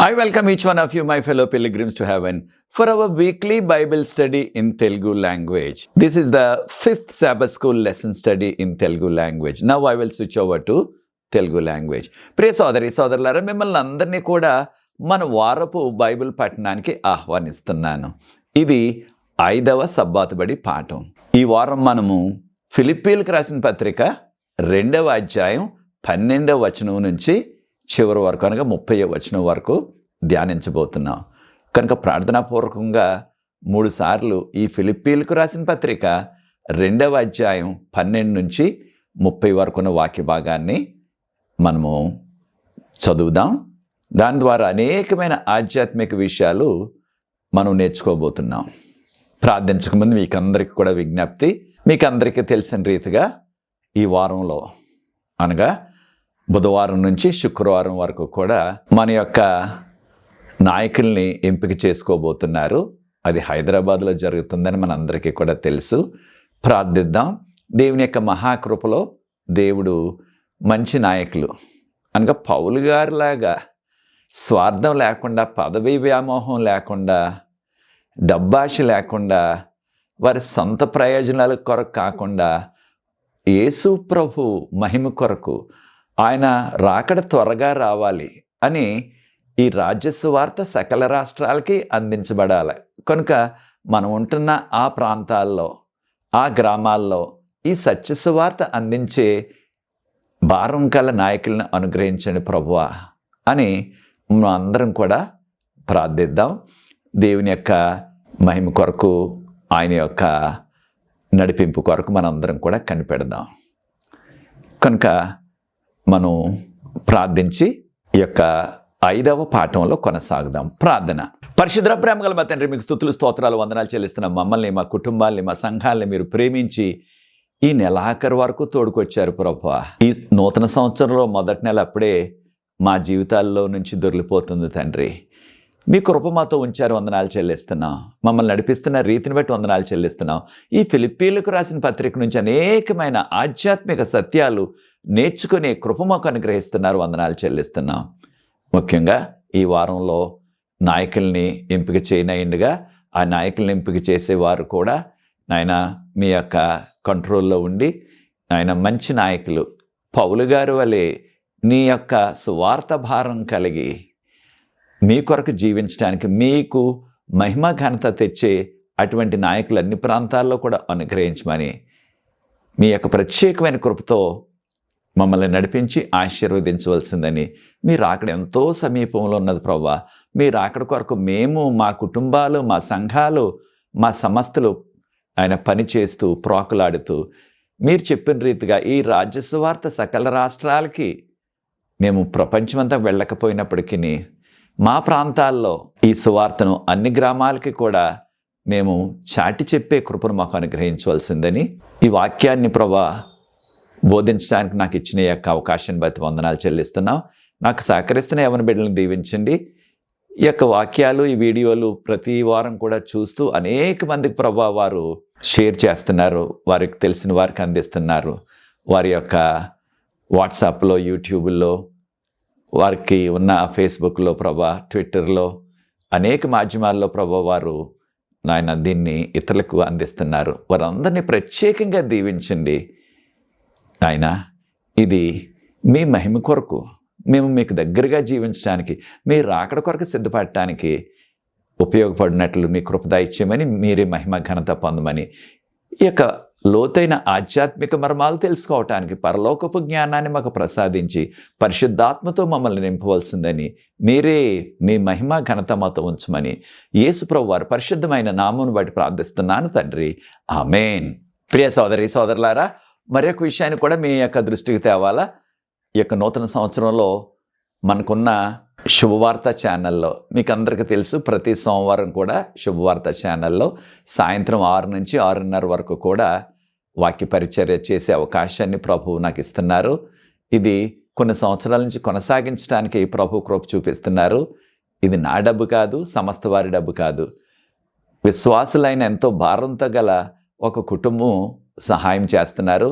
I welcome each one of you, my fellow pilgrims to heaven, for our weekly Bible study in Telugu language. This is the 5th Sabbath School lesson study in Telugu language. Now I will switch over to Telugu language. ప్రియ సోదరులారా, మిమ్మల్ని అందరినీ కూడా మన వారపు Bible పఠనానికి ఆహ్వానిస్తున్నాను. ఇది 5వ సబ్బాతు బడి పాఠం. ఈ వారం మనము ఫిలిప్పీలకు రాసిన పత్రిక 2వ అధ్యాయం 12వ వచనం నుంచి చివరి వరకు అనగా 30వ వచనం వరకు ధ్యానించబోతున్నాం. కనుక ప్రార్థనాపూర్వకంగా 3 సార్లు ఈ ఫిలిప్పీలకు రాసిన పత్రిక 2వ అధ్యాయం 12 నుంచి 30 వరకు ఉన్న వాక్య భాగాన్ని మనము చదువుదాం. దాని ద్వారా అనేకమైన ఆధ్యాత్మిక విషయాలు మనం నేర్చుకోబోతున్నాం. ప్రార్థించకముందు మీకందరికీ కూడా విజ్ఞప్తి, మీకందరికీ తెలిసిన రీతిగా ఈ వారంలో అనగా బుధవారం నుంచి శుక్రవారం వరకు కూడా మన యొక్క నాయకుల్ని ఎంపిక చేసుకోబోతున్నారు. అది హైదరాబాద్లో జరుగుతుందని మనందరికీ కూడా తెలుసు. ప్రార్థిద్దాం. దేవుని యొక్క మహాకృపలో దేవుడు మంచి నాయకులు అనగా పౌలు గారిలాగా స్వార్థం లేకుండా, పదవీ వ్యామోహం లేకుండా, డబ్బాష లేకుండా, వారి సొంత ప్రయోజనాల కొరకు కాకుండా యేసు ప్రభు మహిమ కొరకు ఆయన రాకడ త్వరగా రావాలి అని ఈ రాజ్య సువార్త సకల రాష్ట్రాలకి అందించబడాలి. కనుక మనం ఉంటున్న ఆ ప్రాంతాల్లో, ఆ గ్రామాల్లో ఈ సత్య సువార్త అందించే భారం కల నాయకులను అనుగ్రహించండి ప్రభువా అని మనం అందరం కూడా ప్రార్థిద్దాం. దేవుని యొక్క మహిమ కొరకు, ఆయన యొక్క నడిపింపు కొరకు మనందరం కూడా కనిపెడదాం. కనుక మనం ప్రార్థించి ఈ యొక్క 5వ పాఠంలో కొనసాగుదాం. ప్రార్థన. పరిశుద్ధ ప్రేమ గల మా తండ్రి, మీకు స్తుతులు స్తోత్రాలు వందనాలు చెల్లిస్తున్నాం. మమ్మల్ని, మా కుటుంబాల్ని, మా సంఘాలని మీరు ప్రేమించి ఈ నెలాఖరు వరకు తోడుకొచ్చారు ప్రభువా. ఈ నూతన సంవత్సరంలో మొదటి నెల అప్పుడే మా జీవితాల్లో నుంచి దొరికిపోతుంది తండ్రి. మీ కృప మాతో ఉంచారు, వందనాలు చెల్లిస్తున్నాం. మమ్మల్ని నడిపిస్తున్న రీతిని బట్టి వందనాలు చెల్లిస్తున్నాం. ఈ ఫిలిప్పీలకు రాసిన పత్రిక నుంచి అనేకమైన ఆధ్యాత్మిక సత్యాలు నేర్చుకునే కృప మాకు అనుగ్రహిస్తున్నారు, వందనాలు చెల్లిస్తున్నాం. ముఖ్యంగా ఈ వారంలో నాయకుల్ని ఎంపిక చేయనయ్యిండగా ఆ నాయకుల్ని ఎంపిక చేసేవారు కూడా నాయన మీ యొక్క కంట్రోల్లో ఉండి నాయన మంచి నాయకులు పౌలు గారు వలె నీ యొక్క సువార్త భారం కలిగి మీ కొరకు జీవించడానికి, మీకు మహిమ ఘనత తెచ్చే అటువంటి నాయకులు అన్ని ప్రాంతాల్లో కూడా అనుగ్రహించమని మీ యొక్క ప్రత్యేకమైన కృపతో మమ్మల్ని నడిపించి ఆశీర్వదించవలసిందని. మీరు అక్కడ ఎంతో సమీపంలో ఉన్నది ప్రభువా. మీరు అక్కడ కొరకు మేము, మా కుటుంబాలు, మా సంఘాలు, మా సంస్థలు ఆయన పనిచేస్తూ ప్రోకులాడుతూ మీరు చెప్పిన రీతిగా ఈ రాజ్య సువార్త సకల రాష్ట్రాలకి మేము ప్రపంచమంతా వెళ్ళకపోయినప్పటికీ మా ప్రాంతాల్లో ఈ సువార్తను అన్ని గ్రామాలకి కూడా మేము చాటి చెప్పే కృపను మాకు అనుగ్రహించవలసిందని, ఈ వాక్యాన్ని ప్రభా బోధించడానికి నాకు ఇచ్చిన ఈ యొక్క అవకాశాన్ని బట్టి వందనాలు చెల్లిస్తున్నాం. నాకు సహకరిస్తున్న యవన బిడ్డలను దీవించండి. ఈ యొక్క వాక్యాలు, ఈ వీడియోలు ప్రతి వారం కూడా చూస్తూ అనేక మందికి ప్రభా వారు షేర్ చేస్తున్నారు, వారికి తెలిసిన వారికి అందిస్తున్నారు. వారి యొక్క వాట్సాప్లో, యూట్యూబ్లో, వారికి ఉన్న ఫేస్బుక్లో ప్రభా, ట్విట్టర్లో, అనేక మాధ్యమాల్లో ప్రభా వారు నాయన దీన్ని ఇతరులకు అందిస్తున్నారు. వారందరినీ ప్రత్యేకంగా దీవించండి నాయన. ఇది మీ మహిమ కొరకు, మేము మీకు దగ్గరగా జీవించడానికి, మీ రాకడ కొరకు సిద్ధపడటానికి ఉపయోగపడినట్లు మీ కృప దయచేయమని, మీరే మహిమ ఘనత పొందమని, ఈ యొక్క లోతైన ఆధ్యాత్మిక మర్మాలు తెలుసుకోవటానికి పరలోకపు జ్ఞానాన్ని మాకు ప్రసాదించి పరిశుద్ధాత్మతో మమ్మల్ని నింపవలసిందని, మీరే మీ మహిమ ఘనత మాతో ఉంచమని యేసు ప్రభువు వారి పరిశుద్ధమైన నామమును బట్టి ప్రార్థిస్తున్నాను తండ్రి, ఆమేన్. ప్రియ సోదరులారా, మరొక విషయాన్ని కూడా మీ యొక్క దృష్టికి తేవాలా. ఈ యొక్క నూతన సంవత్సరంలో మనకున్న శుభవార్త ఛానల్లో మీకు అందరికీ తెలుసు, ప్రతి సోమవారం కూడా శుభవార్త ఛానల్లో సాయంత్రం 6 నుంచి 6:30 వరకు కూడా వాక్య పరిచర్య చేసే అవకాశాన్ని ప్రభువు నాకు ఇస్తున్నారు. ఇది కొన్ని సంవత్సరాల నుంచి కొనసాగించడానికి ప్రభు కృప చూపిస్తున్నారు. ఇది నా డబ్బు కాదు, సమస్త వారి డబ్బు కాదు. విశ్వాసులైన ఎంతో భారంతో గల ఒక కుటుంబం సహాయం చేస్తున్నారు.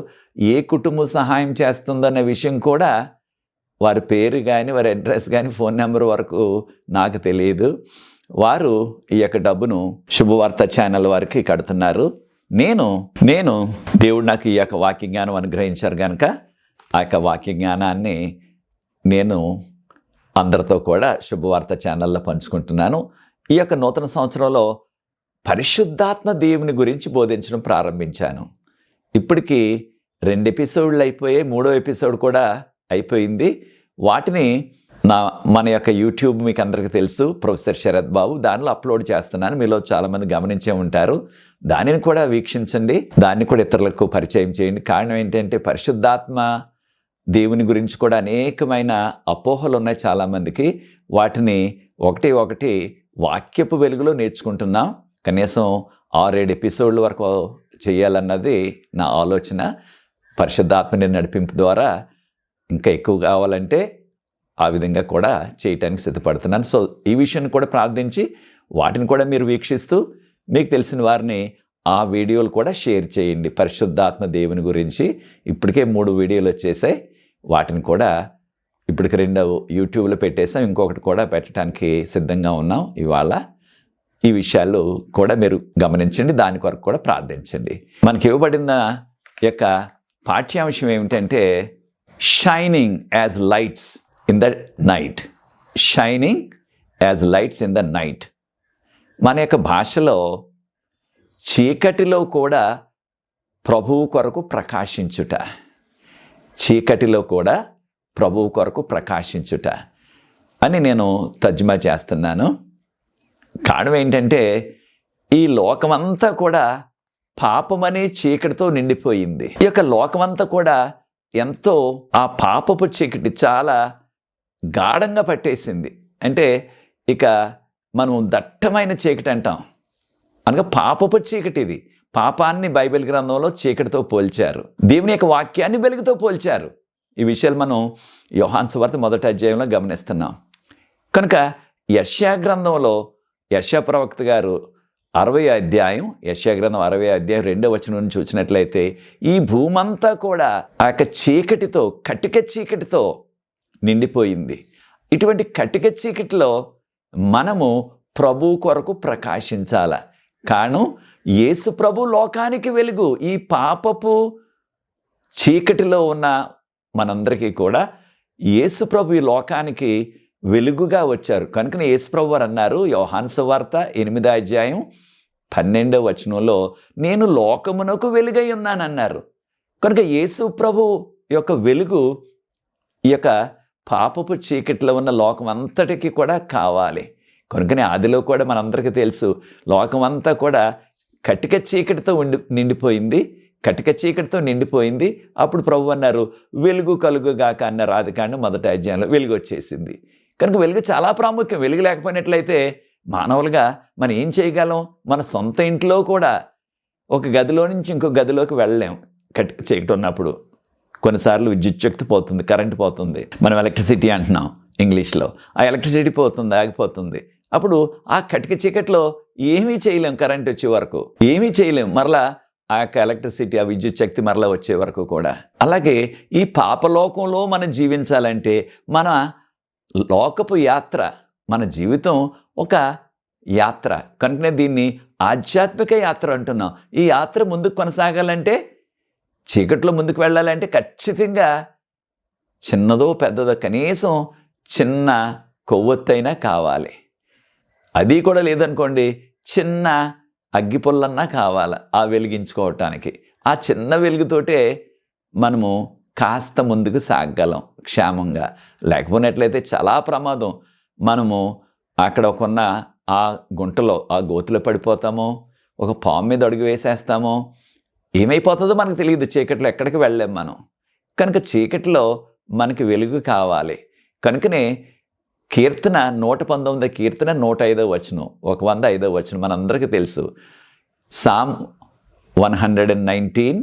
ఏ కుటుంబం సహాయం చేస్తుందన్న విషయం కూడా వారి పేరు కానీ వారి అడ్రస్ కానీ ఫోన్ నెంబర్ వరకు నాకు తెలియదు. వారు ఈ యొక్క డబ్బును శుభవార్త ఛానల్ వారికి కడుతున్నారు. నేను దేవుడు నాకు ఈ యొక్క వాక్య జ్ఞానం అనుగ్రహించారు కనుక ఆ యొక్క వాక్య జ్ఞానాన్ని నేను అందరితో కూడా శుభవార్త ఛానల్లో పంచుకుంటున్నాను. ఈ యొక్క నూతన సంవత్సరంలో పరిశుద్ధాత్మ దేవుని గురించి బోధించడం ప్రారంభించాను. ఇప్పటికీ 2 ఎపిసోడ్లు అయిపోయాయి, 3వ ఎపిసోడ్ కూడా అయిపోయింది. వాటిని మన యొక్క యూట్యూబ్ మీకు అందరికీ తెలుసు, ప్రొఫెసర్ శరత్ బాబు, దానిలో అప్లోడ్ చేస్తున్నాను. మీలో చాలామంది గమనించే ఉంటారు. దానిని కూడా వీక్షించండి, దాన్ని కూడా ఇతరులకు పరిచయం చేయండి. కారణం ఏంటంటే పరిశుద్ధాత్మ దేవుని గురించి కూడా అనేకమైన అపోహలు ఉన్నాయి చాలామందికి. వాటిని ఒకటి వాక్యపు వెలుగులో నేర్చుకుంటున్నాం. కనీసం 6-7 ఎపిసోడ్ల వరకు చేయాలన్నది నా ఆలోచన. పరిశుద్ధాత్మని నడిపింపు ద్వారా ఇంకా ఎక్కువ కావాలంటే ఆ విధంగా కూడా చేయటానికి సిద్ధపడుతున్నాను. సో ఈ విషయాన్ని కూడా ప్రార్థించి వాటిని కూడా మీరు వీక్షిస్తూ మీకు తెలిసిన వారిని ఆ వీడియోలు కూడా షేర్ చేయండి. పరిశుద్ధాత్మ దేవుని గురించి ఇప్పటికే 3 వీడియోలు వచ్చేసాయి. వాటిని కూడా ఇప్పటికి 2 యూట్యూబ్లో పెట్టేసాం, ఇంకొకటి కూడా పెట్టడానికి సిద్ధంగా ఉన్నాం. ఇవాళ ఈ విషయాలు కూడా మీరు గమనించండి, దాని కొరకు కూడా ప్రార్థించండి. మనకి ఇవ్వబడిన యొక్క పాఠ్యాంశం ఏమిటంటే shining as lights in the night. Shining as lights in the night. మన యొక్క భాషలో చీకటిలో కూడా ప్రభువు కొరకు ప్రకాశించుట, చీకటిలో కూడా ప్రభువు కొరకు ప్రకాశించుట అని నేను తర్జుమా చేస్తున్నాను. కారణం ఏంటంటే ఈ లోకమంతా కూడా పాపమనే చీకటితో నిండిపోయింది. ఈ యొక్క లోకమంతా కూడా ఎంతో ఆ పాపపు చీకటి చాలా గాఢంగా పట్టేసింది. అంటే ఇక మనం దట్టమైన చీకటి అంటాం, అనగా పాపపు చీకటి. ఇది పాపాన్ని బైబిల్ గ్రంథంలో చీకటితో పోల్చారు, దేవుని యొక్క వాక్యాన్ని వెలుగుతో పోల్చారు. ఈ విషయాలు మనం యోహాను సువార్త 1వ అధ్యాయంలో గమనిస్తున్నాం. కనుక యెషయా గ్రంథంలో యెషయా ప్రవక్త గారు 60వ అధ్యాయం, యెషయా గ్రంథం 60వ అధ్యాయం 2వ వచనం నుంచి చూసినట్లయితే ఈ భూమంతా కూడా ఆ యొక్క చీకటితో, కటిక చీకటితో నిండిపోయింది. ఇటువంటి కటిక చీకటిలో మనము ప్రభు కొరకు ప్రకాశించాల. కారణం యేసు ప్రభు లోకానికి వెలుగు. ఈ పాపపు చీకటిలో ఉన్న మనందరికీ కూడా యేసు ప్రభు ఈ లోకానికి వెలుగుగా వచ్చారు. కనుకనే యేసు ప్రభు వారు అన్నారు యోహాను సువార్త 8వ అధ్యాయం 12వ వచనంలో, నేను లోకమునకు వెలుగై ఉన్నానన్నారు. కనుక యేసు ప్రభు యొక్క వెలుగు ఈ యొక్క పాపపు చీకటిలో ఉన్న లోకం అంతటికి కూడా కావాలి. కనుకనే ఆదిలో కూడా మనందరికీ తెలుసు, లోకమంతా కూడా కటిక చీకటితో నిండిపోయింది, కటిక చీకటితో నిండిపోయింది. అప్పుడు ప్రభు అన్నారు వెలుగు కలుగుగాక అన్నారు. ఆదికాండం 1వ అధ్యాయంలో వెలుగు వచ్చేసింది. కనుక వెలుగు చాలా ప్రాముఖ్యం. వెలుగు లేకపోయినట్లయితే మానవులుగా మనం ఏం చేయగలం? మన సొంత ఇంట్లో కూడా ఒక గదిలో నుంచి ఇంకో గదిలోకి వెళ్ళలేం కటిక చీకటి ఉన్నప్పుడు. కొన్నిసార్లు విద్యుత్ శక్తి పోతుంది, కరెంటు పోతుంది, మనం ఎలక్ట్రిసిటీ అంటున్నాం ఇంగ్లీష్లో. ఆ ఎలక్ట్రిసిటీ పోతుంది, ఆగిపోతుంది. అప్పుడు ఆ కటిక చీకట్లో ఏమీ చేయలేం. కరెంట్ వచ్చే వరకు ఏమీ చేయలేం. మరలా ఆ యొక్క ఎలక్ట్రిసిటీ, ఆ విద్యుత్ శక్తి మరలా వచ్చే వరకు కూడా. అలాగే ఈ పాపలోకంలో మనం జీవించాలంటే మన లోకపు యాత్ర, మన జీవితం ఒక యాత్ర. కనుకనే దీన్ని ఆధ్యాత్మిక యాత్ర అంటున్నాం. ఈ యాత్ర ముందుకు కొనసాగాలంటే, చీకట్లో ముందుకు వెళ్ళాలంటే ఖచ్చితంగా చిన్నదో పెద్దదో కనీసం చిన్న కొవ్వొత్తైనా కావాలి. అది కూడా లేదనుకోండి, చిన్న అగ్గిపుల్లన్నా కావాలి ఆ వెలిగించుకోవటానికి. ఆ చిన్న వెలుగుతోటే మనము కాస్త ముందుకు సాగగలం క్షేమంగా. లేకపోయినట్లయితే చాలా ప్రమాదం. మనము అక్కడ కొన్న ఆ గుంటలో, ఆ గోతులో పడిపోతామో, ఒక పాము మీద అడుగు వేసేస్తామో, ఏమైపోతుందో మనకు తెలియదు. చీకట్లో ఎక్కడికి వెళ్ళలేం మనం. కనుక చీకట్లో మనకి వెలుగు కావాలి. కనుకనే కీర్తన 119 కీర్తన 105వ వచనం, 105వ వచనం మనందరికీ తెలుసు. Psalm 119,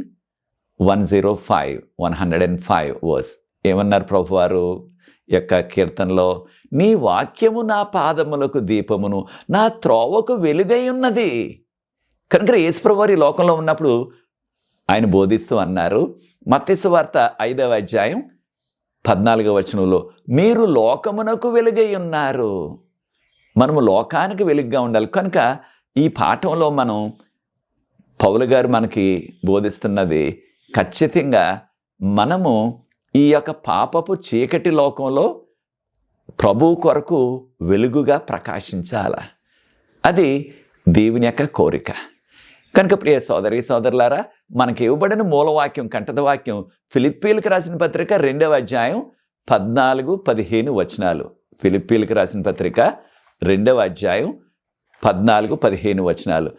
105, 105 verse. ఏమన్నారు ప్రభువారు యొక్క కీర్తనలో? నీ వాక్యము నా పాదములకు దీపమును, నా త్రోవకు వెలుగై ఉన్నది. కనుక యేసు ప్రభువారు ఈ లోకంలో ఉన్నప్పుడు ఆయన బోధిస్తూ అన్నారు. మత్తయి సువార్త 5వ అధ్యాయం 14వ వచనంలో మీరు లోకమునకు వెలుగై ఉన్నారు. మనము లోకానికి వెలుగుగా ఉండాలి. కనుక ఈ పాఠంలో మనం పౌలు గారు మనకి బోధిస్తున్నది ఖచ్చితంగా మనము ఈ యొక్క పాపపు చీకటి లోకంలో ప్రభువు కొరకు వెలుగుగా ప్రకాశించాల. అది దేవుని యొక్క కోరిక. కనుక ప్రియ సోదరి సోదరులారా, మనకి ఇవ్వబడిన మూలవాక్యం, కంఠత వాక్యం ఫిలిప్పీలకు రాసిన పత్రిక 2వ అధ్యాయం 14-15 వచనాలు. ఫిలిప్పీలకు రాసిన పత్రిక 2వ అధ్యాయం 14-15 వచనాలు.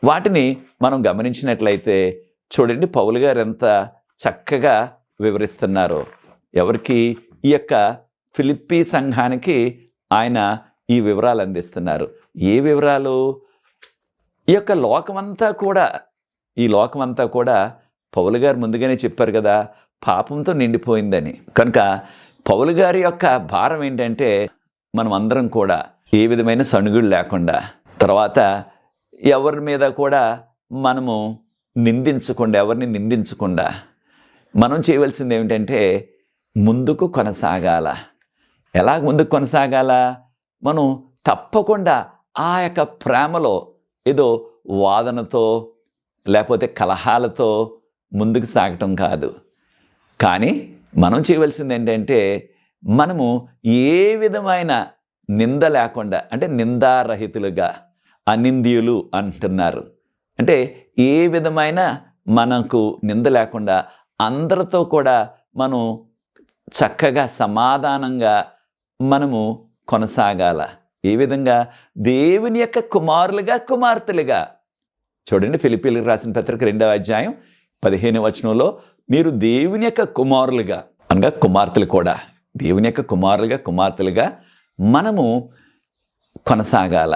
వాటిని మనం గమనించినట్లయితే చూడండి, పౌలు గారు ఎంత చక్కగా వివరిస్తున్నారో. ఎవరికి? ఈ యొక్క ఫిలిప్పీ సంఘానికి ఆయన ఈ వివరాలు అందిస్తున్నారు. ఏ వివరాలు? ఈ యొక్క లోకమంతా కూడా, ఈ లోకమంతా కూడా పౌలు గారు ముందుగానే చెప్పారు కదా, పాపంతో నిండిపోయిందని. కనుక పౌలు గారి యొక్క భారం ఏంటంటే మనం అందరం కూడా ఏ విధమైన సణుగుడు లేకుండా, తర్వాత ఎవరి మీద కూడా మనము నిందించకుండా, ఎవరిని నిందించకుండా మనం చేయవలసింది ఏమిటంటే ముందుకు కొనసాగాల. ఎలా ముందుకు కొనసాగాల? మనం తప్పకుండా ఆ యొక్క ప్రేమలో ఏదో వాదనతో లేకపోతే కలహాలతో ముందుకు సాగటం కాదు. కానీ మనం చేయవలసింది ఏంటంటే మనము ఏ విధమైన నింద లేకుండా, అంటే నిందారహితులుగా, అనింద్యులు అంటున్నారు, అంటే ఏ విధమైన మనకు నింద లేకుండా అందరితో కూడా మనం చక్కగా సమాధానంగా మనము కొనసాగాల. ఏ విధంగా? దేవుని యొక్క కుమారులుగా, కుమార్తెలుగా. చూడండి, ఫిలిప్పీలకు రాసిన పత్రిక 2వ అధ్యాయం 15వ వచనంలో మీరు దేవుని యొక్క కుమారులుగా, అనగా కుమార్తెలు కూడా దేవుని యొక్క కుమారులుగా, కుమార్తెలుగా మనము కొనసాగాల.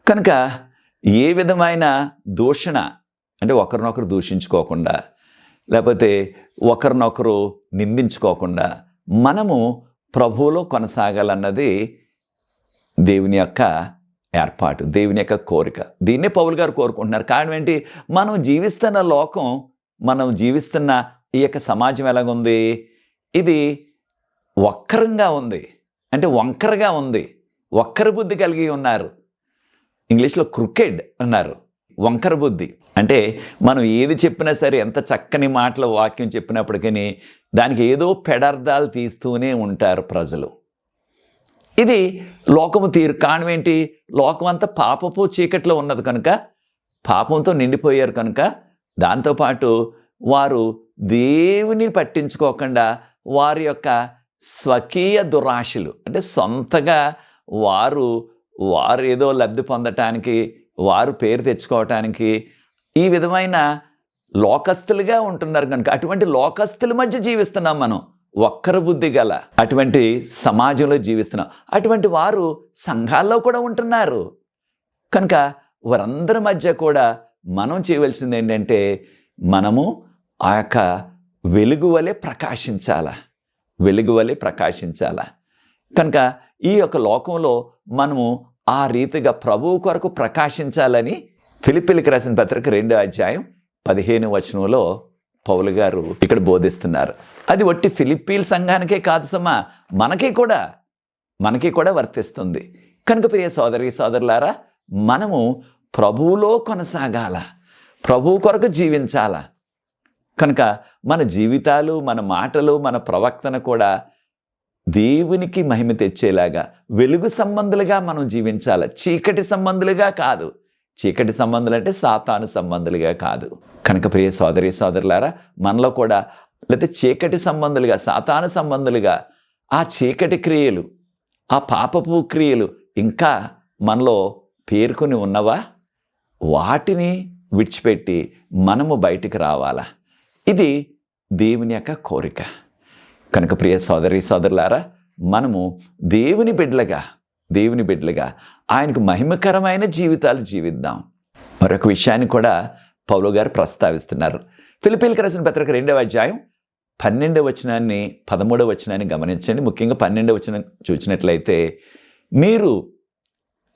కనుక ఏ విధమైన దూషణ, అంటే ఒకరినొకరు దూషించుకోకుండా, లేకపోతే ఒకరినొకరు నిందించుకోకుండా మనము ప్రభువులో కొనసాగాలన్నది దేవుని యొక్క ఏర్పాటు, దేవుని యొక్క కోరిక. దీన్నే పౌలు గారు కోరుకుంటున్నారు. కారణం ఏంటి? మనం జీవిస్తున్న లోకం, మనం జీవిస్తున్న ఈ యొక్క సమాజం ఎలాగుంది? ఇది వక్రంగా ఉంది, అంటే వంకరగా ఉంది. వక్ర బుద్ధి కలిగి ఉన్నారు. ఇంగ్లీష్లో క్రుకెడ్ అన్నారు, వంకర బుద్ధి. అంటే మనం ఏది చెప్పినా సరే, ఎంత చక్కని మాటలు వాక్యం చెప్పినప్పటికీ దానికి ఏదో పెడార్థాలు తీస్తూనే ఉంటారు ప్రజలు. ఇది లోకము తీరు. కారణం ఏంటి? లోకం అంతా పాపపు చీకట్లో ఉన్నది కనుక, పాపంతో నిండిపోయారు కనుక, దాంతోపాటు వారు దేవుని పట్టించుకోకుండా వారి యొక్క స్వకీయ దురాశలు, అంటే సొంతగా వారు ఏదో లబ్ధి పొందటానికి, వారు పేరు తెచ్చుకోవటానికి ఈ విధమైన లోకస్తులుగా ఉంటున్నారు కనుక, అటువంటి లోకస్తుల మధ్య జీవిస్తున్నాం మనం. వక్ర బుద్ధి గల అటువంటి సమాజంలో జీవిస్తున్నాం. అటువంటి వారు సంఘాల్లో కూడా ఉంటున్నారు కనుక వారందరి మధ్య కూడా మనం చేయవలసింది ఏంటంటే మనము ఆ యొక్క వెలుగు వలె ప్రకాశించాల, వెలుగు వలె ప్రకాశించాల. కనుక ఈ యొక్క లోకంలో మనము ఆ రీతిగా ప్రభువు కొరకు ప్రకాశించాలని ఫిలిప్పీలకు రాసిన పత్రిక 2వ అధ్యాయం 15వ వచనంలో పౌలు గారు ఇక్కడ బోధిస్తున్నారు. అది ఒట్టి ఫిలిప్పీల సంఘానికే కాదు సుమా, మనకి కూడా వర్తిస్తుంది. కనుక ప్రియ సోదరి సోదరులారా, మనము ప్రభువులో కొనసాగాల, ప్రభువు కొరకు జీవించాల. కనుక మన జీవితాలు, మన మాటలు, మన ప్రవర్తన కూడా దేవునికి మహిమ తెచ్చేలాగా వెలుగు సంబంధులుగా మనం జీవించాల, చీకటి సంబంధులుగా కాదు. చీకటి సంబంధులు అంటే సాతాను సంబంధులుగా కాదు. కనుక ప్రియ సోదరి సోదరులారా, మనలో కూడా లేకపోతే చీకటి సంబంధులుగా, సాతాను సంబంధులుగా ఆ చీకటి క్రియలు, ఆ పాపపు క్రియలు ఇంకా మనలో పేర్కొని ఉన్నవా? వాటిని విడిచిపెట్టి మనము బయటికి రావాలా. ఇది దేవుని యొక్క కోరిక. కనుక ప్రియ సోదరి సోదరులారా, మనము దేవుని బిడ్డలుగా ఆయనకు మహిమకరమైన జీవితాలు జీవిద్దాం. మరొక విషయాన్ని కూడా పౌలు గారు ప్రస్తావిస్తున్నారు. ఫిలిప్పీలకు రాసిన పత్రిక 2వ అధ్యాయం 12వ వచనాన్ని 13వ వచనాన్ని గమనించండి. ముఖ్యంగా 12వ వచనం చూసినట్లయితే, మీరు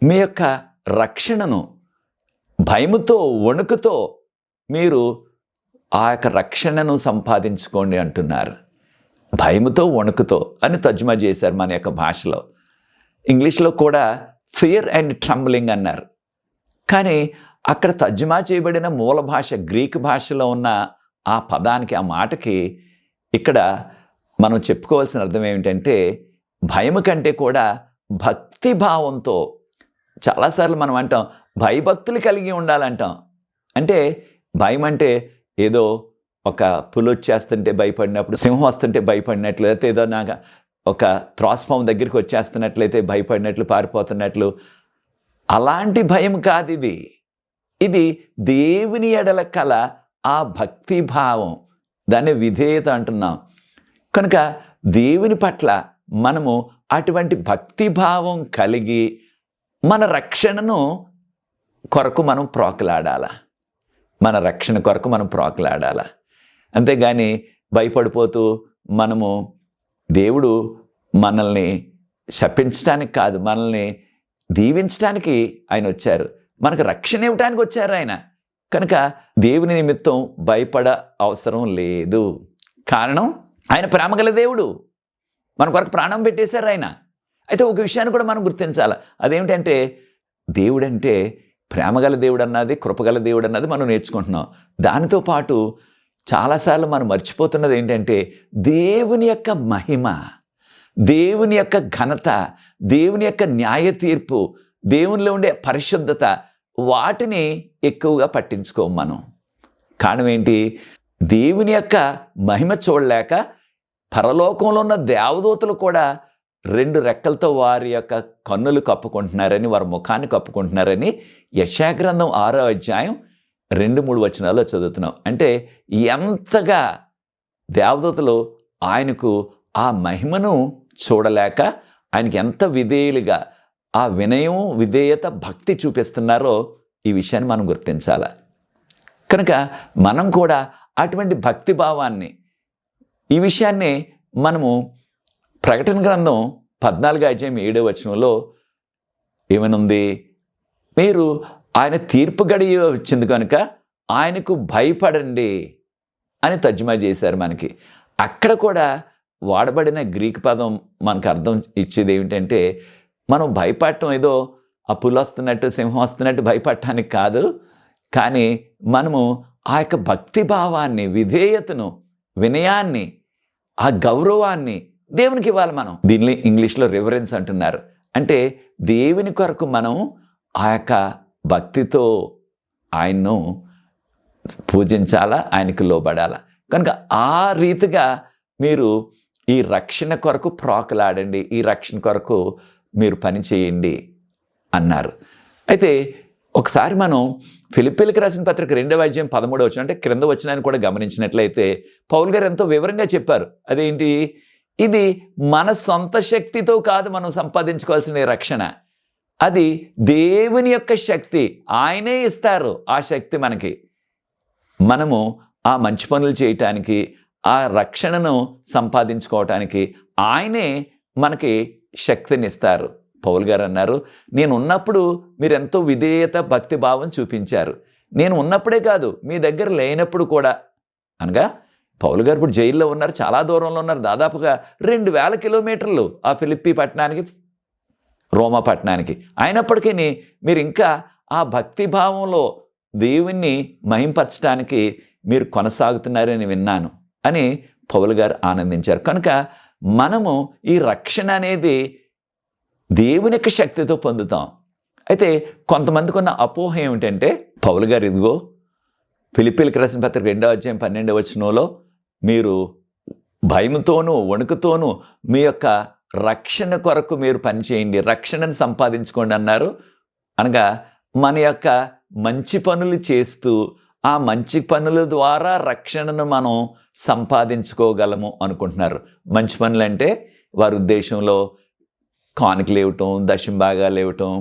మీ యొక్క రక్షణను భయముతో, వణుకుతో మీరు ఆ యొక్క రక్షణను సంపాదించుకోండి అంటున్నారు. భయముతో వణుకుతో అని తర్జుమా చేశారు మన యొక్క భాషలో. ఇంగ్లీష్లో కూడా ఫియర్ అండ్ ట్రంబ్లింగ్ అన్నారు. కానీ అక్కడ తర్జుమా చేయబడిన మూల భాష గ్రీక్ భాషలో ఉన్న ఆ పదానికి, ఆ మాటకి ఇక్కడ మనం చెప్పుకోవాల్సిన అర్థం ఏమిటంటే భయము కంటే కూడా భక్తి భావంతో. చాలాసార్లు మనం అంటాం భయభక్తులు కలిగి ఉండాలంటాం. అంటే భయం అంటే ఏదో ఒక పులి వచ్చేస్తుంటే భయపడినప్పుడు, సింహం వస్తుంటే భయపడినట్లు, లేకపోతే ఏదో నాకు ఒక త్రాస్పాము దగ్గరికి వచ్చేస్తున్నట్లయితే భయపడినట్లు, పారిపోతున్నట్లు, అలాంటి భయం కాదు ఇది. ఇది దేవుని ఎడల కల ఆ భక్తి భావం, దాన్ని విధేయత అంటున్నాం. కనుక దేవుని పట్ల మనము అటువంటి భక్తి భావం కలిగి మన రక్షణను కొరకు మనం ప్రోకలాడాల. మన రక్షణ కొరకు మనం ప్రోకలాడాల. అంతేగాని భయపడిపోతూ మనము, దేవుడు మనల్ని శపించడానికి కాదు, మనల్ని దీవించడానికి ఆయన వచ్చారు. మనకు రక్షణ ఇవ్వడానికి వచ్చారు ఆయన. కనుక దేవుని నిమిత్తం భయపడ అవసరం లేదు. కారణం ఆయన ప్రేమగల దేవుడు, మన కొరకు ప్రాణం పెట్టేశారు ఆయన. అయితే ఒక విషయాన్ని కూడా మనం గుర్తించాలి. అదేమిటంటే దేవుడంటే ప్రేమగల దేవుడు అన్నది, కృపగల దేవుడు అన్నది మనం నేర్చుకుంటున్నాం. దానితో పాటు చాలాసార్లు మనం మర్చిపోతున్నది ఏంటంటే దేవుని యొక్క మహిమ, దేవుని యొక్క ఘనత, దేవుని యొక్క న్యాయ తీర్పు, దేవునిలో ఉండే పరిశుద్ధత, వాటిని ఎక్కువగా పట్టించుకోము మనం. కారణం ఏంటి? దేవుని యొక్క మహిమ చూడలేక పరలోకంలో ఉన్న దేవదూతలు కూడా 2 రెక్కలతో వారి యొక్క కన్నులు కప్పుకుంటున్నారని, వారి ముఖాన్ని కప్పుకుంటున్నారని యెషయా గ్రంథం 6వ అధ్యాయం 2-3 వచనాల్లో చదువుతున్నాం. అంటే ఎంతగా దేవదూతలు ఆయనకు ఆ మహిమను చూడలేక ఆయనకి ఎంత విధేయులుగా ఆ వినయం, విధేయత, భక్తి చూపిస్తున్నారో ఈ విషయాన్ని మనం గుర్తించాలి. కనుక మనం కూడా అటువంటి భక్తి భావాన్ని, ఈ విషయాన్ని మనము ప్రకటన గ్రంథం 14వ అధ్యాయం 7వ వచనంలో ఏమనుంది? మీరు ఆయన తీర్పు గడియ వచ్చింది కనుక ఆయనకు భయపడండి అని తర్జుమా చేశారు మనకి. అక్కడ కూడా వాడబడిన గ్రీక్ పదం మనకు అర్థం ఇచ్చేది ఏమిటంటే మనం భయపడటం ఏదో ఆ పులి వస్తున్నట్టు, సింహం వస్తున్నట్టు భయపడటానికి కాదు. కానీ మనము ఆ యొక్క భక్తి భావాన్ని, విధేయతను, వినయాన్ని, ఆ గౌరవాన్ని దేవునికి ఇవ్వాలి మనం. దీన్ని ఇంగ్లీష్లో రివరెన్స్ అంటున్నారు. అంటే దేవుని కొరకు మనం ఆ యొక్క భక్తితో ఆయన్ను పూజించాలా, ఆయనకు లోబడాలా. కనుక ఆ రీతిగా మీరు ఈ రక్షణ కొరకు ప్రోకలాడండి, ఈ రక్షణ కొరకు మీరు పని చేయండి అన్నారు. అయితే ఒకసారి మనం ఫిలిప్పీలకు రాసిన పత్రిక 2వ అధ్యాయం 13వ వచనం, అంటే క్రింద వచనాన్ని కూడా గమనించినట్లయితే పౌలు గారు ఎంతో వివరంగా చెప్పారు. అదేంటి? ఇది మన సొంత శక్తితో కాదు మనం సంపాదించుకోవాల్సిన రక్షణ. అది దేవుని యొక్క శక్తి, ఆయనే ఇస్తారు ఆ శక్తి మనకి. మనము ఆ మంచి పనులు చేయటానికి, ఆ రక్షణను సంపాదించుకోవటానికి ఆయనే మనకి శక్తినిస్తారు. పౌలు గారు అన్నారు, నేను ఉన్నప్పుడు మీరు ఎంతో విధేయత, భక్తి భావం చూపించారు. నేను ఉన్నప్పుడే కాదు, మీ దగ్గర లేనప్పుడు కూడా. అనగా పౌలు గారు ఇప్పుడు జైల్లో ఉన్నారు, చాలా దూరంలో ఉన్నారు, దాదాపుగా 2000 కిలోమీటర్లు ఆ ఫిలిప్పీ పట్టణానికి, రోమా పట్టణానికి. అయినప్పటికీ మీరు ఇంకా ఆ భక్తి భావంలో దేవుణ్ణి మహింపరచడానికి మీరు కొనసాగుతున్నారని విన్నాను అని పౌలు గారు ఆనందించారు. కనుక మనము ఈ రక్షణ అనేది దేవుని యొక్క శక్తితో పొందుతాం. అయితే కొంతమందికి ఉన్న అపోహ ఏమిటంటే పౌలు గారు ఇదిగో ఫిలిప్పీలకు రాసిన పత్రిక 2వ అధ్యాయం 12వ వచనంలో మీరు భయంతోనూ వణుకుతోనూ మీ యొక్క రక్షణ కొరకు మీరు పనిచేయండి, రక్షణను సంపాదించుకోండి అన్నారు. అనగా మన యొక్క మంచి పనులు చేస్తూ ఆ మంచి పనుల ద్వారా రక్షణను మనం సంపాదించుకోగలము అనుకుంటున్నారు. మంచి పనులు అంటే వారి ఉద్దేశంలో కానుకలు ఇవ్వటం, దశంభాగాలు ఇవ్వటం,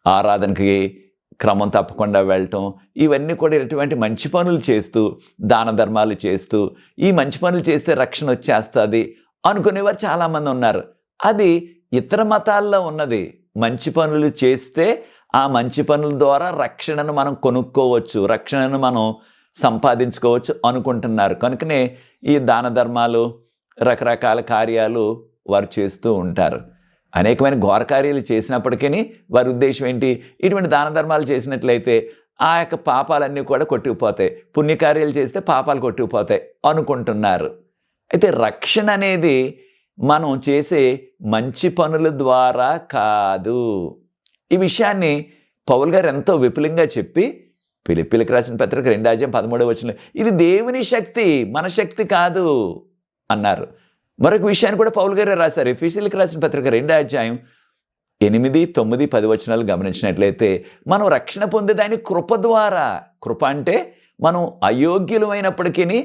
ఆరాధనకి క్రమం తప్పకుండా వెళ్ళటం, ఇవన్నీ కూడా ఇటువంటి మంచి పనులు చేస్తూ, దాన ధర్మాలు చేస్తూ, ఈ మంచి పనులు చేస్తే రక్షణ వచ్చేస్తుంది అనుకునేవారు చాలామంది ఉన్నారు. అది ఇతర మతాల్లో ఉన్నది. మంచి పనులు చేస్తే ఆ మంచి పనుల ద్వారా రక్షణను మనం కొనుక్కోవచ్చు, రక్షణను మనం సంపాదించుకోవచ్చు అనుకుంటున్నారు. కనుకనే ఈ దాన ధర్మాలు, రకరకాల కార్యాలు వారు చేస్తూ ఉంటారు. అనేకమైన ఘోర కార్యాలు చేసినప్పటికీ వారి ఉద్దేశం ఏంటి? ఇటువంటి దాన ధర్మాలు చేసినట్లయితే ఆ యొక్క పాపాలన్నీ కూడా కొట్టుకుపోతాయి, పుణ్యకార్యాలు చేస్తే పాపాలు కొట్టుకుపోతాయి అనుకుంటున్నారు. అయితే రక్షణ అనేది మనం చేసే మంచి పనుల ద్వారా కాదు. ఈ విషయాన్ని పౌలు గారు ఎంతో విపులంగా చెప్పి ఫిలిప్పీయులకు రాసిన పత్రిక 2:13 ఇది దేవుని శక్తి, మన శక్తి కాదు అన్నారు. మరొక విషయాన్ని కూడా పౌలు గారే రాశారు. ఎఫెసీయులకు రాసిన పత్రిక 2:8, 9, 10 గమనించినట్లయితే మనం రక్షణ పొందేదాన్ని కృప ద్వారా. కృప అంటే మనం అయోగ్యులమైనప్పటికీ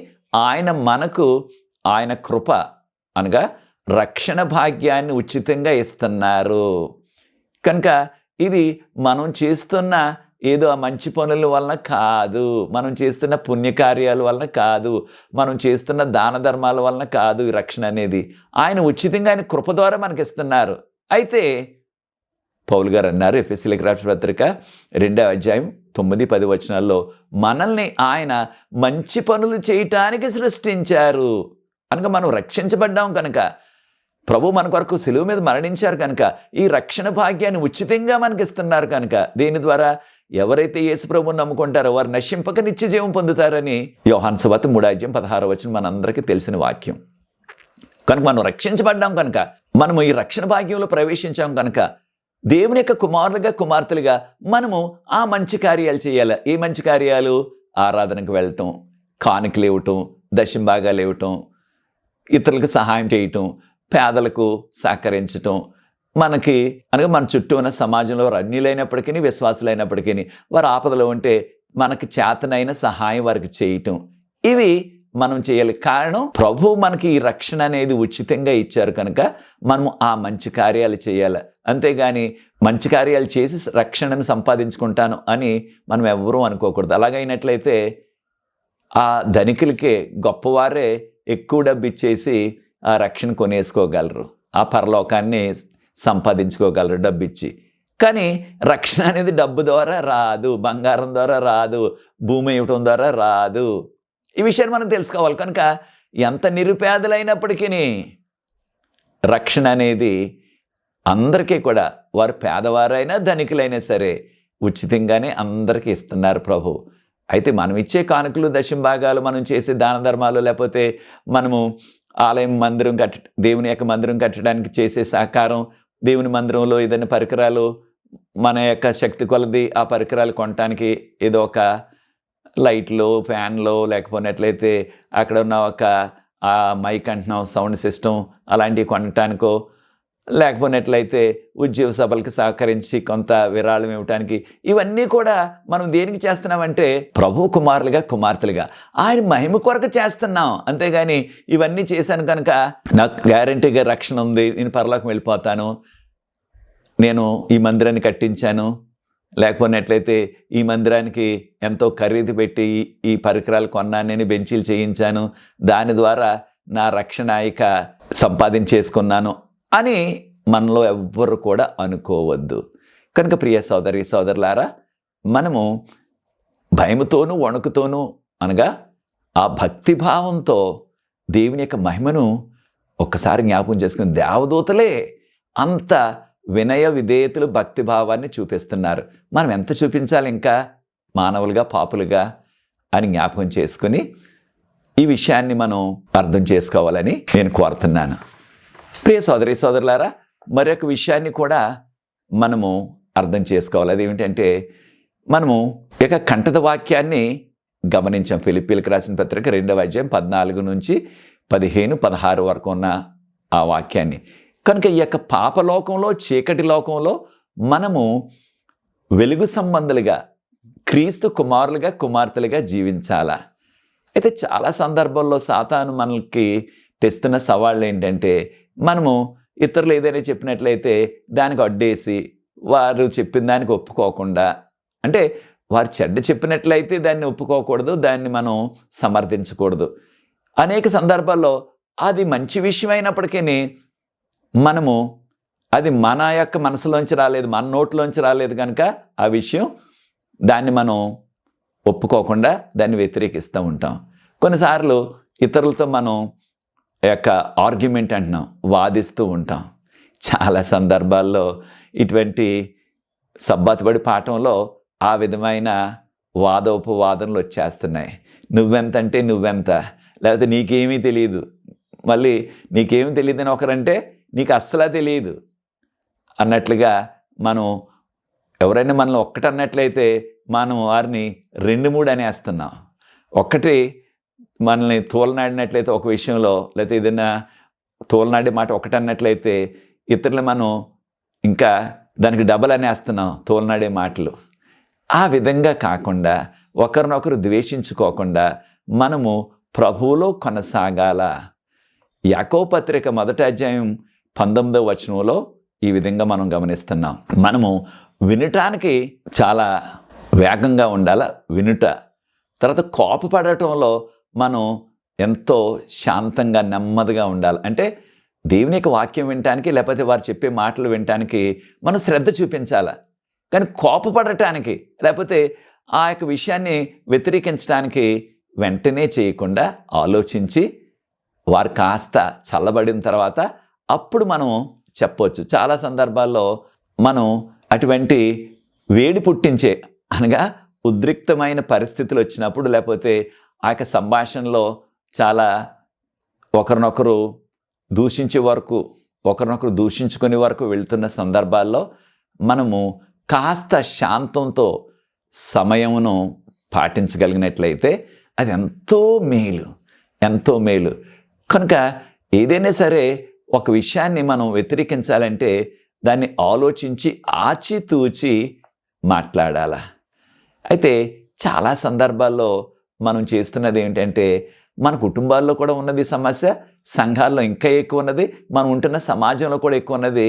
ఆయన మనకు ఆయన కృప అనగా రక్షణ భాగ్యాన్ని ఉచితంగా ఇస్తున్నారు. కనుక ఇది మనం చేస్తున్న ఏదో ఆ మంచి పనుల వలన కాదు, మనం చేస్తున్న పుణ్యకార్యాల వలన కాదు, మనం చేస్తున్న దాన ధర్మాల వలన కాదు. ఈ రక్షణ అనేది ఆయన ఉచితంగా ఆయన కృప ద్వారా మనకి ఇస్తున్నారు. అయితే పౌలు గారు అన్నారు ఎఫెసీయులకు రాసిన పత్రిక 2:9, 10 మనల్ని ఆయన మంచి పనులు చేయటానికి సృష్టించారు. కనుక మనం రక్షించబడ్డాం కనుక, ప్రభు మన కొరకు సిలువ మీద మరణించారు కనుక, ఈ రక్షణ భాగ్యాన్ని ఉచితంగా మనకి ఇస్తున్నారు కనుక, దీని ద్వారా ఎవరైతే యేసు ప్రభువుని నమ్ముకుంటారో వారు నశింపక నిత్య జీవం పొందుతారని యోహాను సువార్త 3:16 మనందరికీ తెలిసిన వాక్యం. కనుక మనం రక్షించబడ్డాం కనుక, మనము ఈ రక్షణ భాగ్యంలో ప్రవేశించాం కనుక, దేవుని యొక్క కుమారులుగా కుమార్తెలుగా మనము ఆ మంచి కార్యాలు చేయాలి. ఏ మంచి కార్యాలు? ఆరాధనకు వెళ్ళటం, కానుకలు ఇవ్వటం, దశంభాగాలు ఇవ్వటం, ఇతరులకు సహాయం చేయటం, పేదలకు సహకరించటం, మనకి అనగా మన చుట్టూ ఉన్న సమాజంలో అన్యులైనప్పటికీ విశ్వాసులైనప్పటికీ వారు ఆపదలో ఉంటే మనకి చేతనైన సహాయం వారికి చేయటం, ఇవి మనం చేయాలి. కారణం ప్రభు మనకి ఈ రక్షణ అనేది ఉచితంగా ఇచ్చారు కనుక మనము ఆ మంచి కార్యాలు చేయాలి. అంతేగాని మంచి కార్యాలు చేసి రక్షణను సంపాదించుకుంటాను అని మనం ఎవ్వరూ అనుకోకూడదు. అలాగైనట్లయితే ఆ ధనికులకే, గొప్పవారే ఎక్కువ డబ్బు ఇచ్చేసి ఆ రక్షణ కొనేసుకోగలరు, ఆ పరలోకాన్ని సంపాదించుకోగలరు డబ్బిచ్చి. కానీ రక్షణ అనేది డబ్బు ద్వారా రాదు, బంగారం ద్వారా రాదు, భూమి ఇవ్వటం ద్వారా రాదు. ఈ విషయాన్ని మనం తెలుసుకోవాలి. కనుక ఎంత నిరుపేదలైనప్పటికీ రక్షణ అనేది అందరికీ కూడా, వారు పేదవారైనా ధనికులైనా సరే ఉచితంగానే అందరికీ ఇస్తున్నారు ప్రభు. అయితే మనం ఇచ్చే కానుకలు, దశంభాగాలు, మనం చేసే దాన ధర్మాలు, లేకపోతే మనము ఆలయం మందిరం దేవుని యొక్క మందిరం కట్టడానికి చేసే సహకారం, దేవుని మందిరంలో ఏదైనా పరికరాలు మన యొక్క శక్తి కొలది ఆ పరికరాలు కొనటానికి, ఏదో ఒక లైట్లు, ఫ్యాన్లు, లేకపోయినట్లయితే అక్కడ ఉన్న ఒక మైక్ అంటున్నాం, సౌండ్ సిస్టమ్ అలాంటివి కొనటానికో, లేకపోయినట్లయితే ఉద్యోగ సభలకు సహకరించి కొంత విరాళం ఇవ్వటానికి, ఇవన్నీ కూడా మనం దేనికి చేస్తున్నామంటే ప్రభు కుమారులుగా కుమార్తెలుగా ఆయన మహిమ కొరకు చేస్తున్నాం. అంతేగాని ఇవన్నీ చేశాను కనుక నాకు గ్యారంటీగా రక్షణ ఉంది, నేను పరలోకం వెళ్ళిపోతాను, నేను ఈ మందిరాన్ని కట్టించాను, లేకపోయినట్లయితే ఈ మందిరానికి ఎంతో ఖరీదు పెట్టి ఈ పరికరాలు కొన్నాను, నేను బెంచీలు చేయించాను, దాని ద్వారా నా రక్షణ ఇక సంపాదించేసుకున్నాను అని మనలో ఎవ్వరు కూడా అనుకోవద్దు. కనుక ప్రియ సోదరి సోదరులారా, మనము భయముతోనూ వణుకుతోనూ అనగా ఆ భక్తిభావంతో దేవుని యొక్క మహిమను ఒక్కసారి జ్ఞాపకం చేసుకుని, దేవదూతలే అంత వినయ విధేయతలు భక్తిభావాన్ని చూపిస్తున్నారు, మనం ఎంత చూపించాలి ఇంకా మానవులుగా పాపులుగా అని జ్ఞాపకం చేసుకుని ఈ విషయాన్ని మనం అర్థం చేసుకోవాలని నేను కోరుతున్నాను. ప్రియ సోదరి సోదరులారా, మరొక విషయాన్ని కూడా మనము అర్థం చేసుకోవాలి. అదేమిటంటే మనము ఇక కంఠత వాక్యాన్ని గమనించాం. ఫిలిప్పీయులకు రాసిన పత్రిక 2:14-15, 16 ఉన్న ఆ వాక్యాన్ని. కనుక ఈ యొక్క పాపలోకంలో, చీకటి లోకంలో మనము వెలుగు సంబంధులుగా, క్రీస్తు కుమారులుగా కుమార్తెలుగా జీవించాలా. అయితే చాలా సందర్భాల్లో సాతాను మనకి తెస్తున్న సవాళ్ళు ఏంటంటే, మనము ఇతరులు ఏదైనా చెప్పినట్లయితే దానికి అడ్డేసి, వారు చెప్పిన దానికి ఒప్పుకోకుండా, అంటే వారు చెడ్డ చెప్పినట్లయితే దాన్ని ఒప్పుకోకూడదు, దాన్ని మనం సమర్థించకూడదు. అనేక సందర్భాల్లో అది మంచి విషయం అయినప్పటికీ మనము అది మన యొక్క మనసులోంచి రాలేదు, మన నోట్లోంచి రాలేదు కనుక ఆ విషయం దాన్ని మనం ఒప్పుకోకుండా దాన్ని వ్యతిరేకిస్తూ ఉంటాం. కొన్నిసార్లు ఇతరులతో మనం యొక్క ఆర్గ్యుమెంట్ అంటున్నాం, వాదిస్తూ ఉంటాం. చాలా సందర్భాల్లో ఇటువంటి సబ్బాతుబడి పాఠంలో ఆ విధమైన వాదోపవాదనలు వచ్చేస్తున్నాయి. నువ్వెంత అంటే నువ్వెంత, లేకపోతే నీకేమీ తెలియదు, మళ్ళీ నీకేమీ తెలియదని ఒకరంటే నీకు అస్సలా తెలియదు అన్నట్లుగా మనం ఎవరైనా మనల్ని ఒక్కటి అన్నట్లయితే మనం వారిని 2-3 అనేస్తున్నాం. ఒక్కటి మనల్ని తోలనాడినట్లయితే ఒక విషయంలో, లేకపోతే ఏదైనా తోలనాడే మాట ఒకటి అన్నట్లయితే ఇతరులు మనం ఇంకా దానికి డబల్ అనేస్తున్నాం తోలనాడే మాటలు. ఆ విధంగా కాకుండా ఒకరినొకరు ద్వేషించుకోకుండా మనము ప్రభువులో కొనసాగాల. యాకోబు పత్రిక 1వ అధ్యాయం 19వ వచనంలో ఈ విధంగా మనం గమనిస్తున్నాం. మనము వినటానికి చాలా వేగంగా ఉండాల వినుట. తర్వాత కోపపడటంలో మనం ఎంతో శాంతంగా నెమ్మదిగా ఉండాలి. అంటే దేవుని యొక్క వాక్యం వినటానికి, లేకపోతే వారు చెప్పే మాటలు వినటానికి మనం శ్రద్ధ చూపించాలి. కానీ కోపపడటానికి, లేకపోతే ఆ యొక్క విషయాన్ని వ్యతిరేకించడానికి వెంటనే చేయకుండా ఆలోచించి వారు కాస్త చల్లబడిన తర్వాత అప్పుడు మనం చెప్పవచ్చు. చాలా సందర్భాల్లో మనం అటువంటి వేడి పుట్టించే, అనగా ఉద్రిక్తమైన పరిస్థితులు వచ్చినప్పుడు, లేకపోతే ఆ యొక్క సంభాషణలో చాలా ఒకరినొకరు దూషించే వరకు, ఒకరినొకరు దూషించుకునే వరకు వెళ్తున్న సందర్భాల్లో మనము కాస్త శాంతంతో సమయమును పాటించగలిగినట్లయితే అది ఎంతో మేలు, ఎంతో మేలు. కనుక ఏదైనా సరే ఒక విషయాన్ని మనం వ్యతిరేకించాలంటే దాన్ని ఆలోచించి ఆచితూచి మాట్లాడాల. అయితే చాలా సందర్భాల్లో మనం చేస్తున్నది ఏంటంటే, మన కుటుంబాల్లో కూడా ఉన్నది సమస్య, సంఘాల్లో ఇంకా ఎక్కువ ఉన్నది, మనం ఉంటున్న సమాజంలో కూడా ఎక్కువ ఉన్నది.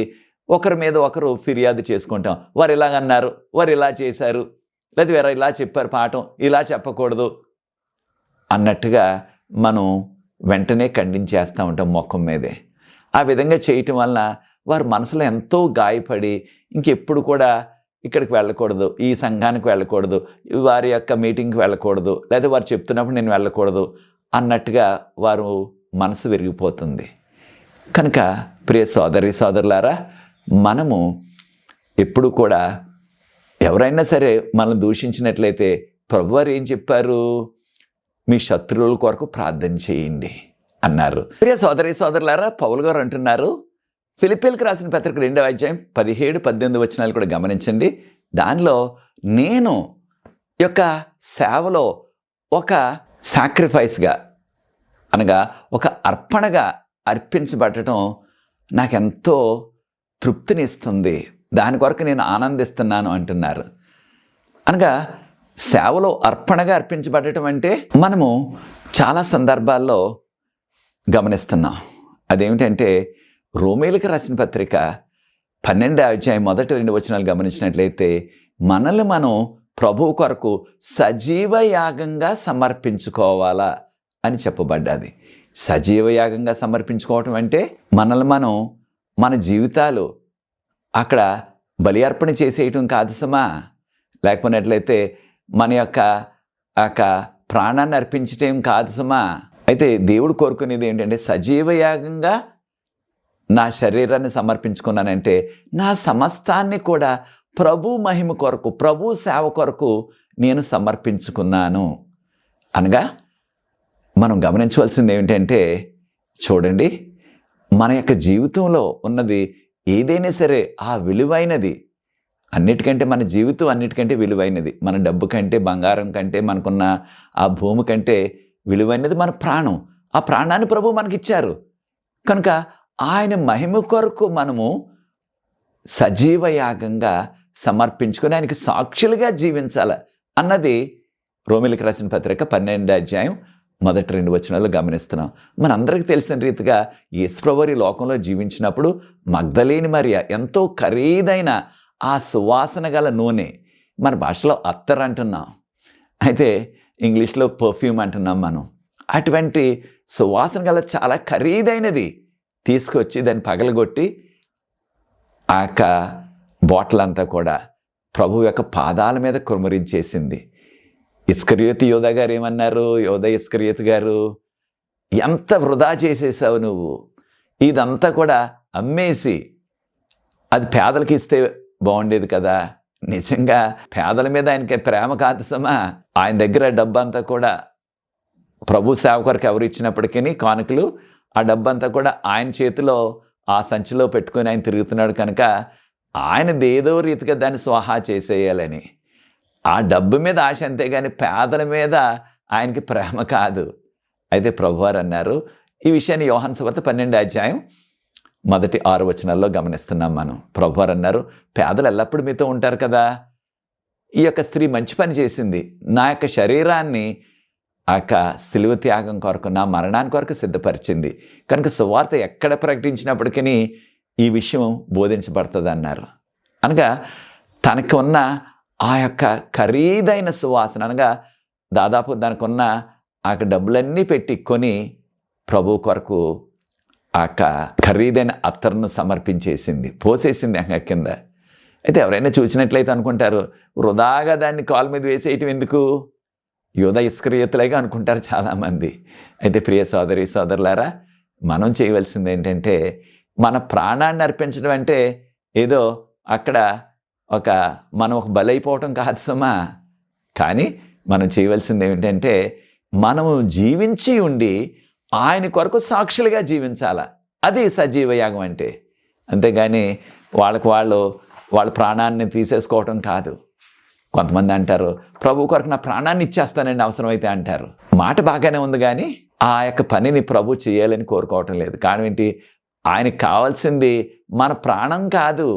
ఒకరి మీద ఒకరు ఫిర్యాదు చేసుకుంటాం. వారు ఇలాగన్నారు, వారు ఇలా చేశారు, లేదా వేరే ఇలా చెప్పారు, పాఠం ఇలా చెప్పకూడదు అన్నట్టుగా మనం వెంటనే ఖండించేస్తూ ఉంటాం మొఖం మీదే. ఆ విధంగా చేయటం వలన వారి మనసులో ఎంతో గాయపడి ఇంకెప్పుడు కూడా ఇక్కడికి వెళ్ళకూడదు, ఈ సంఘానికి వెళ్ళకూడదు, వారి యొక్క మీటింగ్కి వెళ్ళకూడదు, లేదా వారు చెప్తున్నప్పుడు నేను వెళ్ళకూడదు అన్నట్టుగా వారు మనసు విరిగిపోతుంది. కనుక ప్రియ సోదరి సోదరులారా, మనము ఎప్పుడు కూడా ఎవరైనా సరే మనల్ని దూషించినట్లయితే ప్రభువారు ఏం చెప్పారు? మీ శత్రువుల కొరకు ప్రార్థన చేయండి అన్నారు. ప్రియ సోదరి సోదరులారా, పౌలు గారు అంటున్నారు, ఫిలిప్పీలకు రాసిన పత్రిక 2వ అధ్యాయం 17-18 వచనాలు కూడా గమనించండి. దానిలో నేను యొక్క సేవలో ఒక సాక్రిఫైస్గా, అనగా ఒక అర్పణగా అర్పించబడటం నాకెంతో తృప్తినిస్తుంది, దాని కొరకు నేను ఆనందిస్తున్నాను అంటున్నారు. అనగా సేవలో అర్పణగా అర్పించబడటం అంటే మనము చాలా సందర్భాల్లో గమనిస్తున్నాం. అదేమిటంటే రోమీయులకు రాసిన పత్రిక 12వ అధ్యాయం 1-2 వచనాలు గమనించినట్లయితే మనల్ని మనం ప్రభువు కొరకు సజీవ యాగంగా సమర్పించుకోవాలా అని చెప్పబడ్డది. సజీవ యాగంగా సమర్పించుకోవటం అంటే మనల్ని మనం, మన జీవితాలు అక్కడ బలి అర్పణ చేసేయటం కాదు సమా. లేకపోయినట్లయితే మన యొక్క ప్రాణాన్ని అర్పించటం కాదు సమా. అయితే దేవుడు కోరుకునేది ఏంటంటే సజీవ యాగంగా నా శరీరాన్ని సమర్పించుకున్నానంటే నా సమస్తాన్ని కూడా ప్రభు మహిమ కొరకు, ప్రభు సేవ కొరకు నేను సమర్పించుకున్నాను అనగా మనం గమనించవలసింది ఏమిటంటే, చూడండి, మన యొక్క జీవితంలో ఉన్నది ఏదైనా సరే ఆ విలువైనది, అన్నిటికంటే మన జీవితం అన్నిటికంటే విలువైనది. మన డబ్బు కంటే, బంగారం కంటే, మనకున్న ఆ భూమి కంటే విలువైనది మన ప్రాణం. ఆ ప్రాణాన్ని ప్రభు మనకిచ్చారు. కనుక ఆయన మహిమ కొరకు మనము సజీవ యాగంగా సమర్పించుకొని ఆయనకి సాక్షులుగా జీవించాలి అన్నది రోమీయులకు రాసిన పత్రిక 12వ అధ్యాయం 1-2 వచనాలు గమనిస్తున్నాం. మనందరికీ తెలిసిన రీతిగా యేసుప్రభువు ఈ లోకంలో జీవించినప్పుడు మగ్దలేని మరియ ఎంతో ఖరీదైన ఆ సువాసన గల నూనె, మన భాషలో అత్తర్ అంటున్నాం, అయితే ఇంగ్లీష్లో పర్ఫ్యూమ్ అంటున్నాం మనం. అటువంటి సువాసన గల చాలా ఖరీదైనది తీసుకొచ్చి దాన్ని పగలగొట్టి ఆ యొక్క బాటిల్ అంతా కూడా ప్రభు యొక్క పాదాల మీద కుమ్మరించేసింది. ఇస్కరియోతు యోధా గారు ఏమన్నారు? యోధా ఇస్కరియోతు గారు, ఎంత వృధా చేసేసావు నువ్వు, ఇదంతా కూడా అమ్మేసి అది పేదలకి ఇస్తే బాగుండేది కదా. నిజంగా పేదల మీద ఆయనకి ప్రేమ కాదు సమా. ఆయన దగ్గర డబ్బంతా కూడా ప్రభు సేవ కొరకు ఎవరు ఇచ్చినప్పటికీ కానుకలు, ఆ డబ్బంతా కూడా ఆయన చేతిలో ఆ సంచిలో పెట్టుకొని ఆయన తిరుగుతున్నాడు కనుక ఆయనది ఏదో రీతిగా దాన్ని స్వాహా చేసేయాలని. ఆ డబ్బు మీద ఆశ, అంతేగాని పేదల మీద ఆయనకి ప్రేమ కాదు. అయితే ప్రభువారు అన్నారు, ఈ విషయాన్ని యోహాను సువార్త 12వ అధ్యాయం మొదటి 6 వచనాల్లో గమనిస్తున్నాం మనం. ప్రభువారు అన్నారు, పేదలు ఎల్లప్పుడూ మీతో ఉంటారు కదా. ఈ యొక్క స్త్రీ మంచి పని చేసింది, నా యొక్క శరీరాన్ని ఆ యొక్క సిలువ త్యాగం కొరకు, నా మరణానికి కొరకు సిద్ధపరిచింది కనుక సువార్త ఎక్కడ ప్రకటించినప్పటికీ ఈ విషయం బోధించబడుతుంది అన్నారు. అనగా తనకు ఉన్న ఆ యొక్క ఖరీదైన సువాసన, అనగా దాదాపు దానికి ఉన్న ఆ యొక్క డబ్బులన్నీ పెట్టి కొని ప్రభు కొరకు ఆ యొక్క ఖరీదైన అత్తరును సమర్పించేసింది, పోసేసింది అంగ కింద. అయితే ఎవరైనా చూసినట్లయితే అనుకుంటారు, వృధాగా దాన్ని కాలు మీద వేసేయటం ఎందుకు, యూదా ఇస్కరియోతులాగా అనుకుంటారు చాలామంది. అయితే ప్రియ సోదరి సోదరులారా, మనం చేయవలసింది ఏంటంటే, మన ప్రాణాన్ని అర్పించడం అంటే ఏదో అక్కడ మనం ఒక బలైపోవటం కాదు సుమా. కానీ మనం చేయవలసింది ఏమిటంటే, మనము జీవించి ఉండి ఆయన కొరకు సాక్షులుగా జీవించాలా. అది సజీవ యాగం అంటే. అంతేగాని వాళ్ళ ప్రాణాన్ని తీసేసుకోవటం కాదు. కొంతమంది అంటారు, ప్రభు కొరకు నా ప్రాణాన్ని ఇచ్చేస్తానండి అవసరమైతే అంటారు. మాట బాగానే ఉంది, కానీ ఆ యొక్క పనిని ప్రభు చేయాలని కోరుకోవటం లేదు. కారణం ఏంటి, ఆయనకు కావాల్సింది మన ప్రాణం కాదు,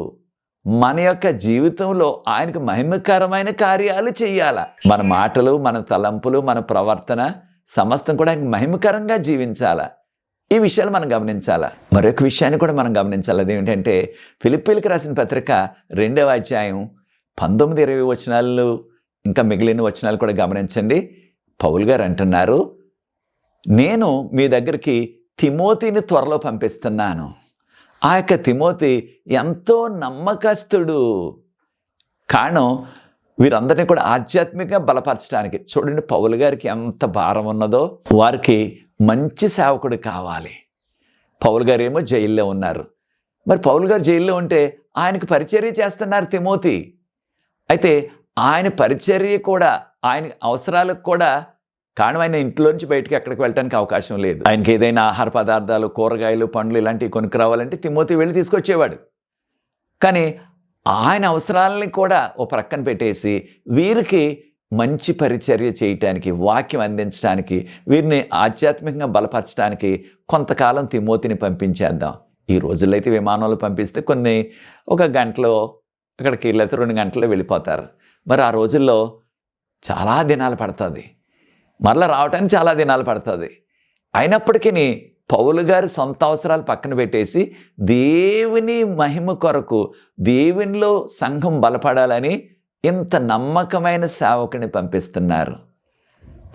మన యొక్క జీవితంలో ఆయనకు మహిమకరమైన కార్యాలు చేయాల. మన మాటలు, మన తలంపులు, మన ప్రవర్తన సమస్తం కూడా ఆయనకు మహిమకరంగా జీవించాలా. ఈ విషయాలు మనం గమనించాలా. మరొక విషయాన్ని కూడా మనం గమనించాలి. అదేమిటంటే, ఫిలిప్పీలకు రాసిన పత్రిక 2వ అధ్యాయం 19-20 వచనాలు, ఇంకా మిగిలిన వచనాలు కూడా గమనించండి. పౌలు గారు అంటున్నారు, నేను మీ దగ్గరికి తిమోతిని త్వరలో పంపిస్తున్నాను. ఆ యొక్క తిమోతి ఎంతో నమ్మకస్తుడు. కారణం వీరందరినీ కూడా ఆధ్యాత్మికంగా బలపరచడానికి. చూడండి పౌలు గారికి ఎంత భారం ఉన్నదో. వారికి మంచి సేవకుడు కావాలి. పౌలు గారు ఏమో జైల్లో ఉన్నారు. మరి పౌలు గారు జైల్లో ఉంటే ఆయనకు పరిచర్య చేస్తున్నారు తిమోతి. అయితే ఆయన పరిచర్య కూడా, ఆయన అవసరాలకు కూడా, కారణం ఆయన ఇంట్లోంచి బయటకు ఎక్కడికి వెళ్ళడానికి అవకాశం లేదు. ఆయనకి ఏదైనా ఆహార పదార్థాలు, కూరగాయలు, పండ్లు ఇలాంటివి కొనుక్కు రావాలంటే తిమోతి వెళ్ళి తీసుకొచ్చేవాడు. కానీ ఆయన అవసరాలని కూడా ఓ ప్రక్కన పెట్టేసి వీరికి మంచి పరిచర్య చేయటానికి, వాక్యం అందించడానికి, వీరిని ఆధ్యాత్మికంగా బలపరచడానికి కొంతకాలం తిమోతిని పంపించేద్దాం. ఈ రోజుల్లో అయితే విమానంలో పంపిస్తే ఒక గంటలో అక్కడికి లేకపోతే 2 గంటల్లో వెళ్ళిపోతారు. మరి ఆ రోజుల్లో చాలా దినాలు పడుతుంది, మరలా రావటానికి చాలా దినాలు పడుతుంది. అయినప్పటికీ పౌలు గారి సొంత అవసరాలు పక్కన పెట్టేసి దేవుని మహిమ కొరకు, దేవునిలో సంఘం బలపడాలని ఇంత నమ్మకమైన సేవకుని పంపిస్తున్నారు.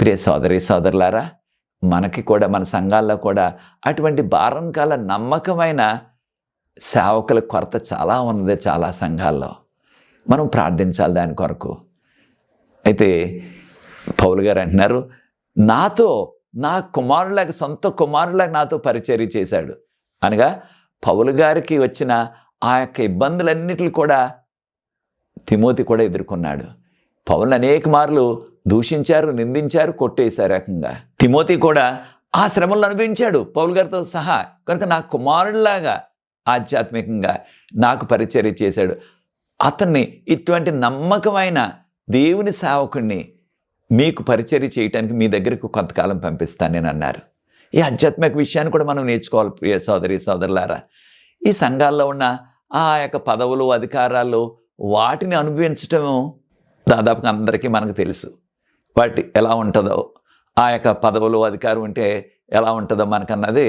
ప్రియ సోదరి సోదరులారా, మనకి కూడా మన సంఘాల్లో కూడా అటువంటి భారం కాల నమ్మకమైన సేవకుల కొరత చాలా ఉన్నది. చాలా సంఘాల్లో మనం ప్రార్థించాలి దాని కొరకు. అయితే పౌలు గారు అంటున్నారు, నా కుమారులాగా, సొంత కుమారులాగా నాతో పరిచర్య చేశాడు. అనగా పౌలు గారికి వచ్చిన ఆ యొక్క ఇబ్బందులన్నిటిని కూడా తిమోతి కూడా ఎదుర్కొన్నాడు. పౌలుని అనేక మార్లు దూషించారు, నిందించారు, కొట్టేశారు ఏకంగా. తిమోతి కూడా ఆ శ్రమలను అనుభవించాడు పౌలు గారితో సహా. కనుక నా కుమారుడిలాగా ఆధ్యాత్మికంగా నాకు పరిచర్య చేశాడు. అతన్ని, ఇటువంటి నమ్మకమైన దేవుని సేవకుడిని మీకు పరిచర్య చేయటానికి మీ దగ్గరకు కొంతకాలం పంపిస్తాను నేను అన్నారు. ఈ ఆధ్యాత్మిక విషయాన్ని కూడా మనం నేర్చుకోవాలి ప్రియ సోదరి సోదరులారా. ఈ సంఘాల్లో ఉన్న ఆ యొక్క పదవులు, అధికారాలు, వాటిని అనుభవించటం దాదాపుగా అందరికీ మనకు తెలుసు. వాటి ఎలా ఉంటుందో, ఆ యొక్క పదవులు, అధికారం ఉంటే ఎలా ఉంటుందో మనకన్నది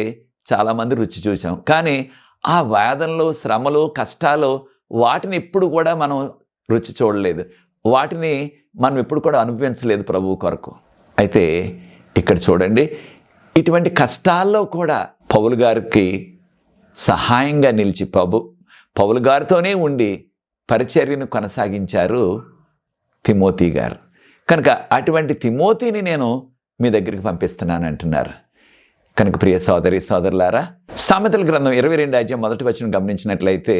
చాలామంది రుచి చూసాం. కానీ ఆ వేదనలు, శ్రమలు, కష్టాలు, వాటిని ఎప్పుడు కూడా మనం రుచి చూడలేదు. వాటిని మనం ఎప్పుడు కూడా అనుభవించలేదు ప్రభువు కొరకు. అయితే ఇక్కడ చూడండి, ఇటువంటి కష్టాల్లో కూడా పౌలు గారికి సహాయంగా నిలిచి పౌలు గారితోనే ఉండి పరిచర్యను కొనసాగించారు తిమోతి గారు. కనుక అటువంటి తిమోతిని నేను మీ దగ్గరికి పంపిస్తున్నాను అంటున్నారు. కనుక ప్రియ సోదరి సోదరులారా, సామెతల గ్రంథం 22 అధ్యాయం 1వ వచనం గమనించినట్లయితే,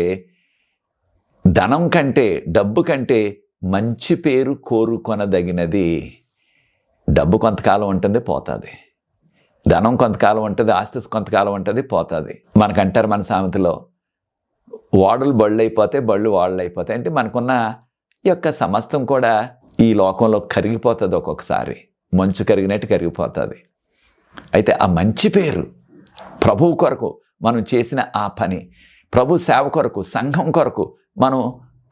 ధనం కంటే, డబ్బు కంటే మంచి పేరు కోరుకొనదగినది. డబ్బు కొంతకాలం ఉంటుంది, పోతుంది. ధనం కొంతకాలం ఉంటుంది, ఆస్తి కొంతకాలం ఉంటుంది, పోతుంది. మనకంటారు మన సామెతలో, ఓడలు బళ్ళు అయిపోతే, బళ్ళు ఓడలు అయిపోతాయి. అంటే మనకున్న ఈ యొక్క సమస్తం కూడా ఈ లోకంలో కరిగిపోతుంది. ఒక్కొక్కసారి మంచు కరిగినట్టు కరిగిపోతుంది. అయితే ఆ మంచి పేరు, ప్రభువు కొరకు మనం చేసిన ఆ పని, ప్రభు సేవ కొరకు, సంఘం కొరకు మనం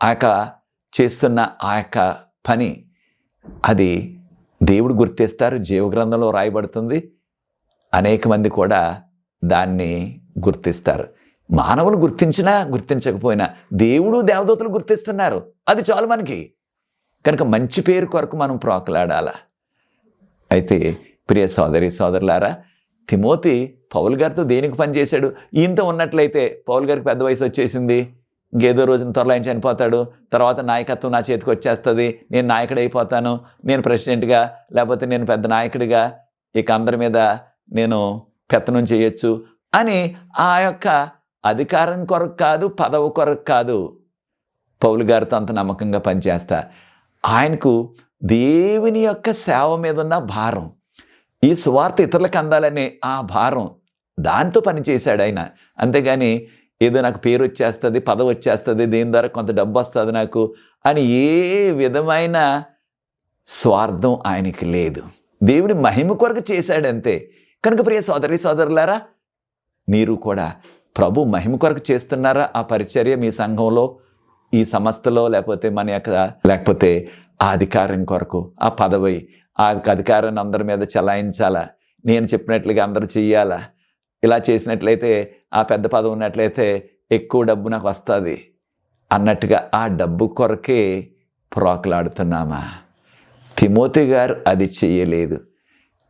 ఆ యొక్క చేస్తున్న ఆ యొక్క పని, అది దేవుడు గుర్తిస్తారు. జీవగ్రంథంలో రాయబడుతుంది. అనేక మంది కూడా దాన్ని గుర్తిస్తారు. మానవులు గుర్తించినా గుర్తించకపోయినా దేవుడు, దేవదూతలు గుర్తిస్తున్నారు. అది చాలు మనకి. కనుక మంచి పేరు కొరకు మనం ప్రోకలాడాల. అయితే ప్రియ సోదరి సోదరులారా, తిమోతి పౌలు గారితో దేనికి పనిచేశాడు? ఈయనతో ఉన్నట్లయితే పౌలు గారికి పెద్ద వయసు వచ్చేసింది, ఇంకేదో రోజున త్వరలో ఆయన చనిపోతాడు, తర్వాత నాయకత్వం నా చేతికి వచ్చేస్తుంది, నేను నాయకుడు అయిపోతాను, నేను ప్రెసిడెంట్గా, లేకపోతే నేను పెద్ద నాయకుడిగా ఇక అందరి మీద నేను పెత్తనం చేయొచ్చు అని ఆ యొక్క అధికారం కొరకు కాదు, పదవి కొరకు కాదు పౌలు గారితో అంత నమ్మకంగా పనిచేస్తా. ఆయనకు దేవుని యొక్క సేవ మీద ఉన్న భారం, ఈ సువార్త ఇతరులకు అందాలనే ఆ భారం, దాంతో పనిచేశాడు ఆయన. అంతేగాని ఏదో నాకు పేరు వచ్చేస్తుంది, పదవి వచ్చేస్తుంది, దీని ద్వారా కొంత డబ్బు వస్తుంది నాకు అని ఏ విధమైన స్వార్థం ఆయనకి లేదు. దేవుని మహిమ కొరకు చేశాడంతే. కనుక ప్రియ సోదరి సోదరులారా, మీరు కూడా ప్రభు మహిమ కొరకు చేస్తున్నారా ఆ పరిచర్య? మీ సంఘంలో, ఈ సంస్థలో, లేకపోతే ఆ అధికారం కొరకు, ఆ పదవి, ఆ అధికారాన్ని అందరి మీద చలాయించాలా, నేను చెప్పినట్లుగా అందరూ చెయ్యాలా, ఇలా చేసినట్లయితే ఆ పెద్ద పదవి ఉన్నట్లయితే ఎక్కువ డబ్బు నాకు వస్తుంది అన్నట్టుగా ఆ డబ్బు కొరకే ప్రోకలాడుతున్నామా? తిమోతి గారు అది చెయ్యలేదు.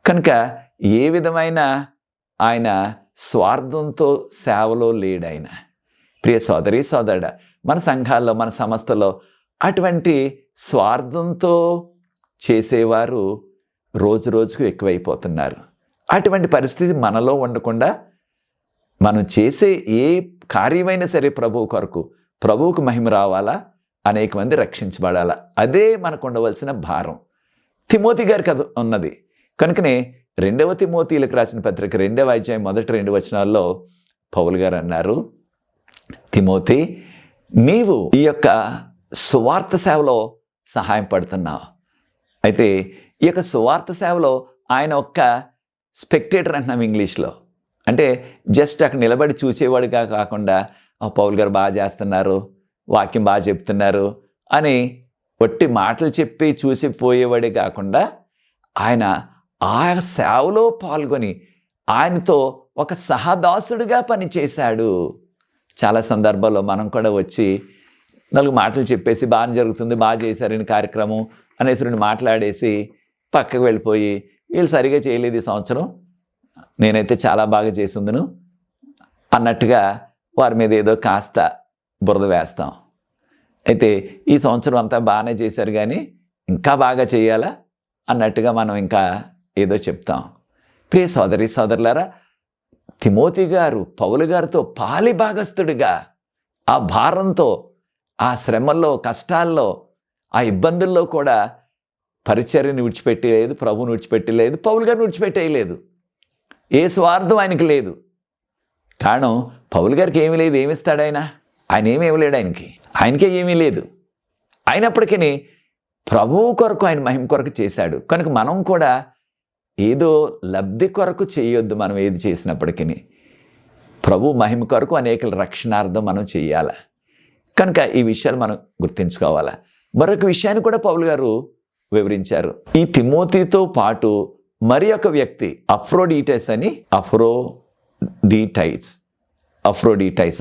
కనుక ఏ విధమైన ఆయన స్వార్థంతో సేవలో లేడాయన. ప్రియ సోదరి సోదరుడా, మన సంఘాల్లో, మన సంస్థలో అటువంటి స్వార్థంతో చేసేవారు రోజు రోజుకు ఎక్కువైపోతున్నారు. అటువంటి పరిస్థితి మనలో ఉండకుండా మనం చేసే ఏ కార్యమైనా సరే ప్రభువు కొరకు, ప్రభువుకు మహిమ రావాలా, అనేక మంది రక్షించబడాలా, అదే మనకు ఉండవలసిన భారం. తిమోతి గారికి అది ఉన్నది. కనుకనే 2వ తిమోతిలకు రాసిన పత్రిక 2వ అధ్యాయం మొదటి 2 వచనాల్లో పౌలు గారు అన్నారు, తిమోతి, నీవు ఈ యొక్క సువార్త సేవలో సహాయం పడుతున్నావు. అయితే ఈ యొక్క సువార్త సేవలో ఆయన ఒక్క స్పెక్టేటర్ అంటున్నాం ఇంగ్లీష్లో. అంటే జస్ట్ అక్కడ నిలబడి చూసేవాడిగా కాకుండా, పౌలు గారు బాగా చేస్తున్నారు, వాక్యం బాగా చెప్తున్నారు అని ఒట్టి మాటలు చెప్పి చూసిపోయేవాడే కాకుండా, ఆయన ఆ సేవలో పాల్గొని ఆయనతో ఒక సహదాసుడిగా పనిచేశాడు. చాలా సందర్భాల్లో మనం కూడా వచ్చి 4 మాటలు చెప్పేసి బాగా జరుగుతుంది, బాగా చేశారని కార్యక్రమం అనేసి 2 మాట్లాడేసి పక్కకు వెళ్ళిపోయి, వీళ్ళు సరిగా చేయలేదు ఈ సంవత్సరం, నేనైతే చాలా బాగా చేసిందును అన్నట్టుగా వారి మీద ఏదో కాస్త బురద వేస్తాం. అయితే ఈ సంవత్సరం అంతా బాగానే చేశారు కానీ ఇంకా బాగా చేయాలా అన్నట్టుగా మనం ఇంకా ఏదో చెప్తాం. ప్రియ సోదరి సోదరులారా, తిమోతి గారు పౌలు గారితో పాలి భాగస్థుడిగా ఆ భారంతో, ఆ శ్రమల్లో, కష్టాల్లో, ఆ ఇబ్బందుల్లో కూడా పరిచర్యని విడిచిపెట్టలేదు, ప్రభువుని విడిచిపెట్టలేదు, పౌలు గారిని విడిచిపెట్టేయలేదు. ఏ స్వార్థం ఆయనకి లేదు. కారణం పౌలు గారికి ఏమీ లేదు. ఏమిస్తాడు ఆయన? ఆయన ఏమీ ఇవ్వలేడు ఆయనకే ఏమీ లేదు. అయినప్పటికీ ప్రభువు కొరకు, ఆయన మహిమ కొరకు చేశాడు. కనుక మనం కూడా ఏదో లబ్ధి కొరకు చేయొద్దు. మనం ఏది చేసినప్పటికీ ప్రభు మహిమ కొరకు, అనేకల రక్షణార్థం మనం చెయ్యాలి. కనుక ఈ విషయాలు మనం గుర్తుంచుకోవాలా. మరొక విషయాన్ని కూడా పౌలు గారు వివరించారు. ఈ తిమోతితో పాటు మరి ఒక వ్యక్తి అఫ్రోడిటైస్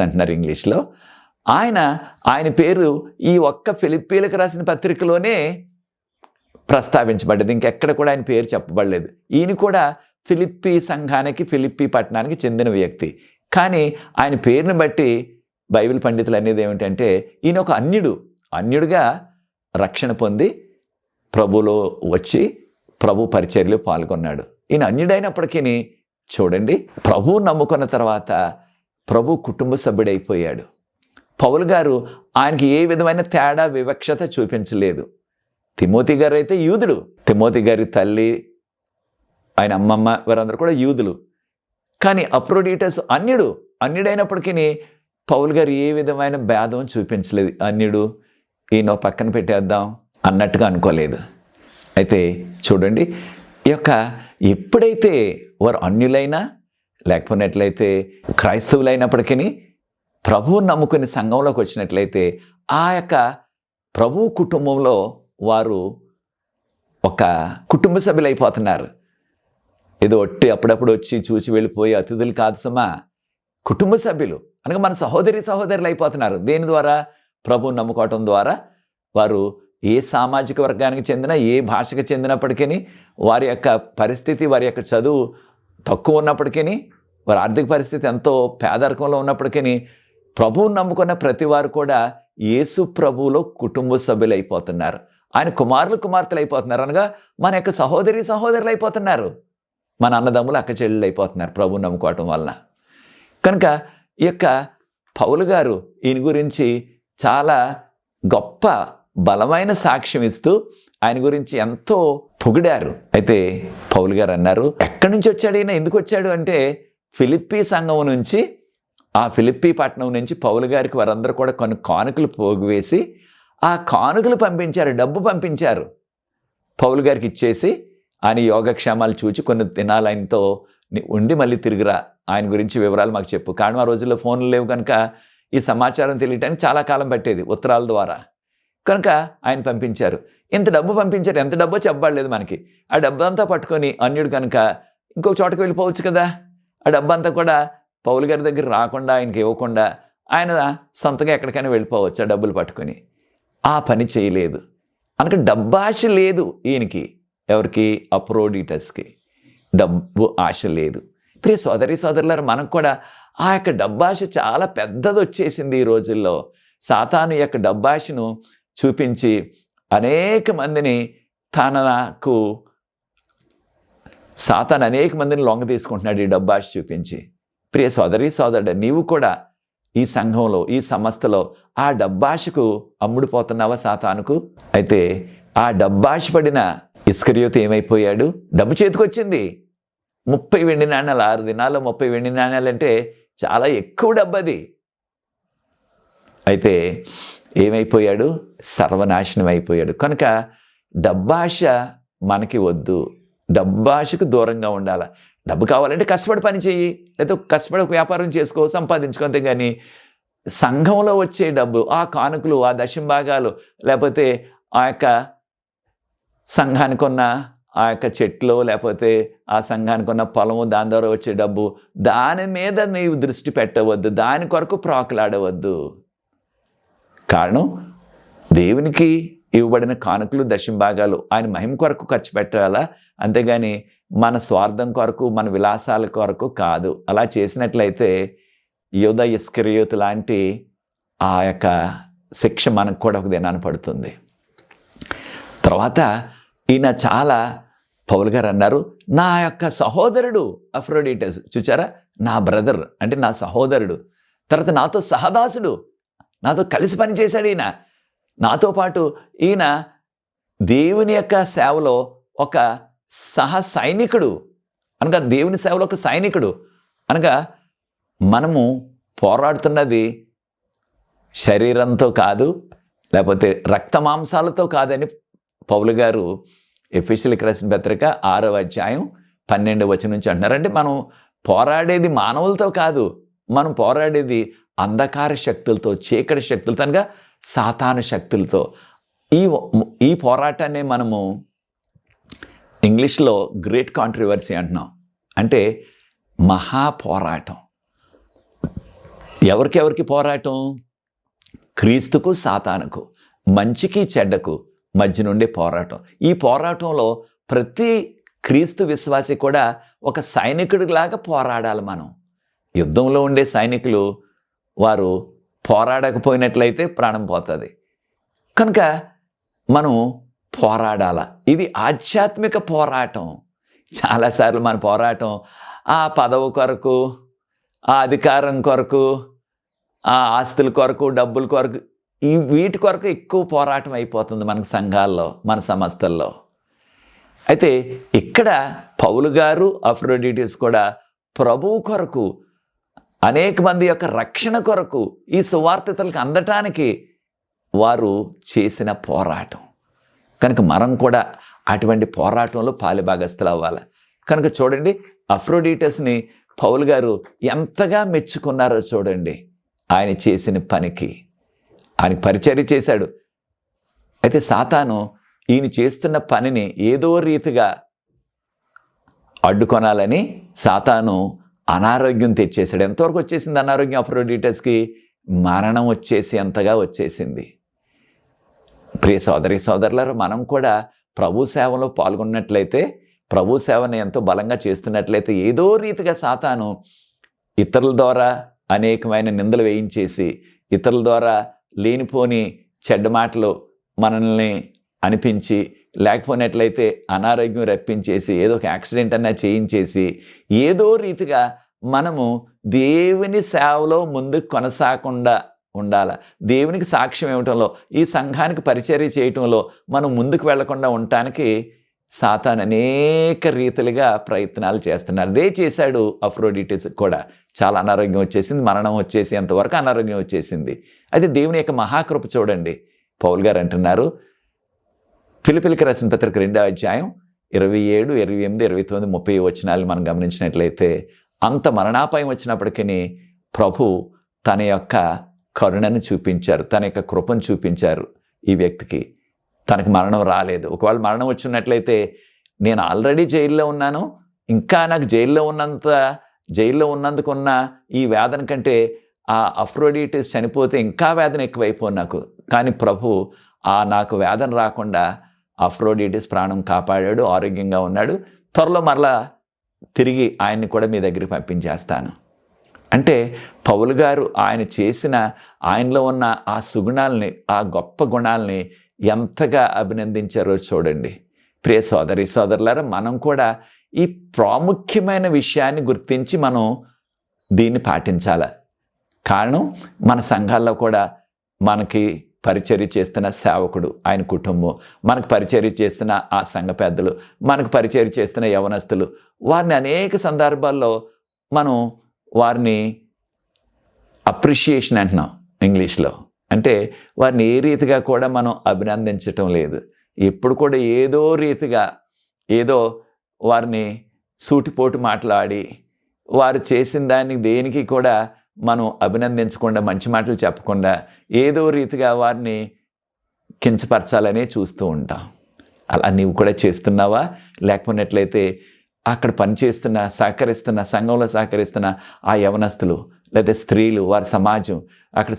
అంటున్నారు ఇంగ్లీష్లో. ఆయన పేరు ఈ ఒక్క ఫిలిప్పీలకు రాసిన పత్రికలోనే ప్రస్తావించబడ్డది. ఇంకెక్కడ కూడా ఆయన పేరు చెప్పబడలేదు. ఈయన కూడా ఫిలిప్పీ సంఘానికి, ఫిలిప్పీ పట్టణానికి చెందిన వ్యక్తి. కానీ ఆయన పేరుని బట్టి బైబిల్ పండితులు అనేది ఏమిటంటే, ఈయన ఒక అన్యుడుగా రక్షణ పొంది ప్రభులో వచ్చి ప్రభు పరిచర్యలో పాల్గొన్నాడు. ఈయన అన్యుడైనప్పటికీ చూడండి, ప్రభువు నమ్ముకున్న తర్వాత ప్రభు కుటుంబ సభ్యుడైపోయాడు. పౌలు గారు ఆయనకి ఏ విధమైన తేడా వివక్షత చూపించలేదు. తిమోతి గారు అయితే యూదుడు, తిమోతి గారి తల్లి, ఆయన అమ్మమ్మ వారందరూ కూడా యూదులు. కానీ అప్రోడిటస్ అన్యుడైనప్పటికీ పౌలు గారు ఏ విధమైన భేదం చూపించలేదు. అన్యుడు, ఈయన పక్కన పెట్టేద్దాం అన్నట్టుగా అనుకోలేదు. అయితే చూడండి, ఎప్పుడైతే వారు అన్యులైనా లేకపోయినట్లయితే క్రైస్తవులైనప్పటికీ ప్రభువు నమ్ముకుని సంఘంలోకి వచ్చినట్లయితే ఆ యొక్క ప్రభు కుటుంబంలో వారు ఒక కుటుంబ సభ్యులు అయిపోతున్నారు. ఏదో అప్పుడప్పుడు వచ్చి చూసి వెళ్ళిపోయి అతిథులు కాదు సుమా, కుటుంబ సభ్యులు అనగా మన సహోదరులు అయిపోతున్నారు. దేని ద్వారా? ప్రభువు నమ్ముకోవటం ద్వారా. వారు ఏ సామాజిక వర్గానికి చెందిన, ఏ భాషకు చెందినప్పటికీ, వారి యొక్క పరిస్థితి, వారి యొక్క చదువు తక్కువ ఉన్నప్పటికీ, వారి ఆర్థిక పరిస్థితి ఎంతో పేదరికంలో ఉన్నప్పటికీ ప్రభువును నమ్ముకున్న ప్రతి వారు కూడా యేసు ప్రభువులో కుటుంబ సభ్యులు అయిపోతున్నారు. ఆయన కుమార్తెలు అయిపోతున్నారు. అనగా మన యొక్క సహోదరులు అయిపోతున్నారు. మన అన్నదమ్ములు అక్క చెల్లెళ్ళు అయిపోతున్నారు ప్రభువును నమ్ముకోవటం వలన. కనుక ఈ యొక్క పౌలు గారు ఈయన గురించి చాలా గొప్ప బలమైన సాక్ష్యం ఇస్తూ ఆయన గురించి ఎంతో పొగిడారు. అయితే పౌలు గారు అన్నారు, ఎక్కడి నుంచి వచ్చాడు ఈయన, ఎందుకు వచ్చాడు అంటే ఫిలిప్పీ సంఘం నుంచి, ఆ ఫిలిప్పీ పట్టణం నుంచి పౌలు గారికి వారందరూ కూడా కొన్ని కానుకలు పోగువేసి ఆ కానుకలు పంపించారు, డబ్బు పంపించారు. పౌలు గారికి ఇచ్చేసి ఆయన యోగక్షేమాలు చూచి కొన్ని దినాలు ఆయనతో ఉండి మళ్ళీ తిరిగిరా, ఆయన గురించి వివరాలు మాకు చెప్పు. కానీ ఆ రోజుల్లో ఫోన్లు లేవు కనుక ఈ సమాచారం తెలియటానికి చాలా కాలం పట్టేది ఉత్తరాల ద్వారా. కనుక ఆయన పంపించారు. ఇంత డబ్బు పంపించారు. ఎంత డబ్బో చెప్పబడలేదు మనకి. ఆ డబ్బు అంతా పట్టుకొని అన్యుడు కనుక ఇంకొక చోటకి వెళ్ళిపోవచ్చు కదా. ఆ డబ్బు అంతా కూడా పౌలు గారి దగ్గర రాకుండా, ఆయనకి ఇవ్వకుండా ఆయన సొంతంగా ఎక్కడికైనా వెళ్ళిపోవచ్చు ఆ డబ్బులు పట్టుకొని. ఆ పని చేయలేదు. అనక డబ్బాశ లేదు ఈయనకి. ఎవరికి? అప్రోడిటస్కి డబ్బు ఆశ లేదు. ప్రియ సోదరులారా, మనకు కూడా ఆ యొక్క డబ్బాశ చాలా పెద్దది వచ్చేసింది ఈ రోజుల్లో. సాతాను యొక్క డబ్బాశను చూపించి అనేక మందిని సాతాను అనేక మందిని లొంగ తీసుకుంటున్నాడు ఈ డబ్బాశ చూపించి. ప్రియ సోదరుడా, నీవు కూడా ఈ సంఘంలో, ఈ సంస్థలో ఆ డబ్బాశకు అమ్ముడుపోతున్నావా సాతానుకు? అయితే ఆ డబ్బాశ పడిన ఇస్కరియోతు ఏమైపోయాడు? డబ్బు చేతికొచ్చింది. 30 వెండి నాణ్యాలు, 6 దినాల్లో 30 వెండి నాణ్యాలు అంటే చాలా ఎక్కువ డబ్బు అది. అయితే ఏమైపోయాడు? సర్వనాశనం అయిపోయాడు. కనుక డబ్బాశ మనకి వద్దు. డబ్బాశకు దూరంగా ఉండాలి. డబ్బు కావాలంటే కష్టపడి పని చెయ్యి, లేదా కష్టపడి ఒక వ్యాపారం చేసుకో, సంపాదించుకో. అంతే కానీ సంఘంలో వచ్చే డబ్బు, ఆ కానుకలు, ఆ దశంభాగాలు, లేకపోతే ఆ యొక్క సంఘానికి ఉన్న ఆ యొక్క చెట్లు, లేకపోతే ఆ సంఘానికి ఉన్న పొలము, దాని ద్వారా వచ్చే డబ్బు, దాని మీద నీవు దృష్టి పెట్టవద్దు. దాని కొరకు ప్రాకులాడవద్దు. కారణం, దేవునికి ఇవ్వబడిన కానుకలు, దశంభాగాలు ఆయన మహిమ కొరకు ఖర్చు పెట్టాలా, అంతేగాని మన స్వార్థం కొరకు, మన విలాసాల కొరకు కాదు. అలా చేసినట్లయితే యూదా ఇస్కరియోతు లాంటి ఆ యొక్క శిక్ష మనకు కూడా ఒక దినాన్ని పడుతుంది. తర్వాత ఈయన చాలా, పౌలు గారు అన్నారు, నా యొక్క సహోదరుడు అఫ్రోడిటస్, చూచారా, నా బ్రదర్ అంటే నా సహోదరుడు. తర్వాత నాతో సహదాసుడు, నాతో కలిసి పనిచేశాడు ఈయన. నాతో పాటు ఈయన దేవుని యొక్క సేవలో ఒక సైనికుడు. అనగా దేవుని సేవలో ఒక సైనికుడు. అనగా మనము పోరాడుతున్నది శరీరంతో కాదు, లేకపోతే రక్త మాంసాలతో కాదని పౌలు గారు ఎఫెసీయులకు రాసిన పత్రిక 6వ అధ్యాయం 12వ వచనం నుంచి అంటున్నారంటే మనం పోరాడేది మానవులతో కాదు, మనం పోరాడేది అంధకార శక్తులతో, చీకటి శక్తులతో, అనగా సాతాను శక్తులతో. ఈ పోరాటాన్ని మనము ఇంగ్లీష్లో గ్రేట్ కాంట్రవర్సీ అంటున్నాం. అంటే మహా పోరాటం. ఎవరికి పోరాటం? క్రీస్తుకు సాతానుకు, మంచికి చెడ్డకు మధ్య నుండే పోరాటం. ఈ పోరాటంలో ప్రతి క్రీస్తు విశ్వాసి కూడా ఒక సైనికుడిలాగా పోరాడాలి. మనం యుద్ధంలో ఉండే సైనికులు వారు పోరాడకపోయినట్లయితే ప్రాణం పోతుంది. కనుక మనం పోరాడాల. ఇది ఆధ్యాత్మిక పోరాటం. చాలాసార్లు మన పోరాటం ఆ పదవి కొరకు, ఆ అధికారం కొరకు, ఆ ఆస్తుల కొరకు, డబ్బుల కొరకు, వీటి కొరకు ఎక్కువ పోరాటం అయిపోతుంది మనకు సంఘాల్లో, మన సంస్థల్లో. అయితే ఇక్కడ పౌలు గారు, అఫ్రోడిటస్ కూడా ప్రభువు కొరకు, అనేక మంది యొక్క రక్షణ కొరకు, ఈ సువార్తలకు అందటానికి వారు చేసిన పోరాటం. కనుక మనం కూడా అటువంటి పోరాటంలో పాలిభాగస్తులు అవ్వాలి. కనుక చూడండి, అఫ్రోడిటస్ని పౌలు గారు ఎంతగా మెచ్చుకున్నారో చూడండి. ఆయన చేసిన పనికి ఆయనకు పరిచర్య చేశాడు. అయితే సాతాను ఈయన చేస్తున్న పనిని ఏదో రీతిగా అడ్డుకొనాలని సాతాను అనారోగ్యం తెచ్చేశాడు. ఎంతవరకు వచ్చేసింది అనారోగ్యం అఫ్రోడిటస్కి? మరణం వచ్చేసి అంతగా వచ్చేసింది. ప్రియ సోదరి సోదరులారా, మనం కూడా ప్రభు సేవలో పాల్గొన్నట్లయితే, ప్రభు సేవను ఎంతో బలంగా చేస్తున్నట్లయితే, ఏదో రీతిగా సాతాను ఇతరుల ద్వారా అనేకమైన నిందలు వేయించేసి, ఇతరుల ద్వారా లేనిపోని చెడ్డ మాటలు మనల్ని అనిపించి, లేకపోయినట్లయితే అనారోగ్యం రప్పించేసి, ఏదో ఒక యాక్సిడెంట్ అన్నా చేయించేసి, ఏదో రీతిగా మనము దేవుని సేవలో ముందుకు కొనసాగకుండా ఉండాలి. దేవునికి సాక్ష్యం ఇవ్వటంలో, ఈ సంఘానికి పరిచర్య చేయటంలో మనం ముందుకు వెళ్లకుండా ఉండటానికి సాతాను అనేక రీతిలుగా ప్రయత్నాలు చేస్తున్నారు. అదే చేశాడు అఫ్రోడిటస్ కూడా. చాలా అనారోగ్యం వచ్చేసింది, మరణం వచ్చేసి అంతవరకు అనారోగ్యం వచ్చేసింది. అయితే దేవుని యొక్క మహాకృప చూడండి. పౌలు గారు అంటున్నారు, ఫిలిప్పీయులకు రాసిన పత్రిక 2వ అధ్యాయం 27, 28, 29, 30 వచనాలు మనం గమనించినట్లయితే, అంత మరణాపాయం వచ్చినప్పటికీ ప్రభు తన యొక్క కరుణను చూపించారు, తన యొక్క కృపను చూపించారు. ఈ వ్యక్తికి తనకు మరణం రాలేదు. ఒకవేళ మరణం వచ్చినట్లయితే, నేను ఆల్రెడీ జైల్లో ఉన్నాను, ఇంకా నాకు జైల్లో ఉన్నందుకున్న ఈ వేదన కంటే ఆ అఫ్రోడిటస్ చనిపోతే ఇంకా వేదన ఎక్కువైపోయి నాకు. కానీ ప్రభు నాకు వేదన రాకుండా అఫ్రోడిటస్ ప్రాణం కాపాడాడు, ఆరోగ్యంగా ఉన్నాడు. త్వరలో మరలా తిరిగి ఆయన్ని కూడా మీ దగ్గరికి పంపించేస్తాను. అంటే పౌలు గారు ఆయనలో ఉన్న ఆ సుగుణాలని, ఆ గొప్ప గుణాలని ఎంతగా అభినందించారో చూడండి. ప్రియ సోదరి సోదరులారా, మనం కూడా ఈ ప్రాముఖ్యమైన విషయాన్ని గుర్తించి మనం దీన్ని పాటించాలి. కారణం, మన సంఘాల్లో కూడా మనకి పరిచర్య చేస్తున్న సేవకుడు, ఆయన కుటుంబం, మనకు పరిచర్య చేస్తున్న ఆ సంఘ పెద్దలు, మనకు పరిచర్య చేస్తున్న యవనస్తులు, వారిని అనేక సందర్భాల్లో మనం వారిని అప్రిషియేషన్ అంటున్నాం ఇంగ్లీష్లో. అంటే వారిని ఏ రీతిగా కూడా మనం అభినందించటం లేదు. ఎప్పుడు కూడా ఏదో రీతిగా వారిని సూటిపోటు మాట్లాడి, వారు చేసిన దానికి దేనికి కూడా మనం అభినందించకుండా, మంచి మాటలు చెప్పకుండా, ఏదో రీతిగా వారిని కించపరచాలనే చూస్తూ ఉంటాం. అలా నీవు కూడా చేస్తున్నావా? లేకపోయినట్లయితే అక్కడ పనిచేస్తున్న, సంఘంలో సహకరిస్తున్న ఆ యవనస్తులు లేదా స్త్రీలు, వారి సమాజం, అక్కడ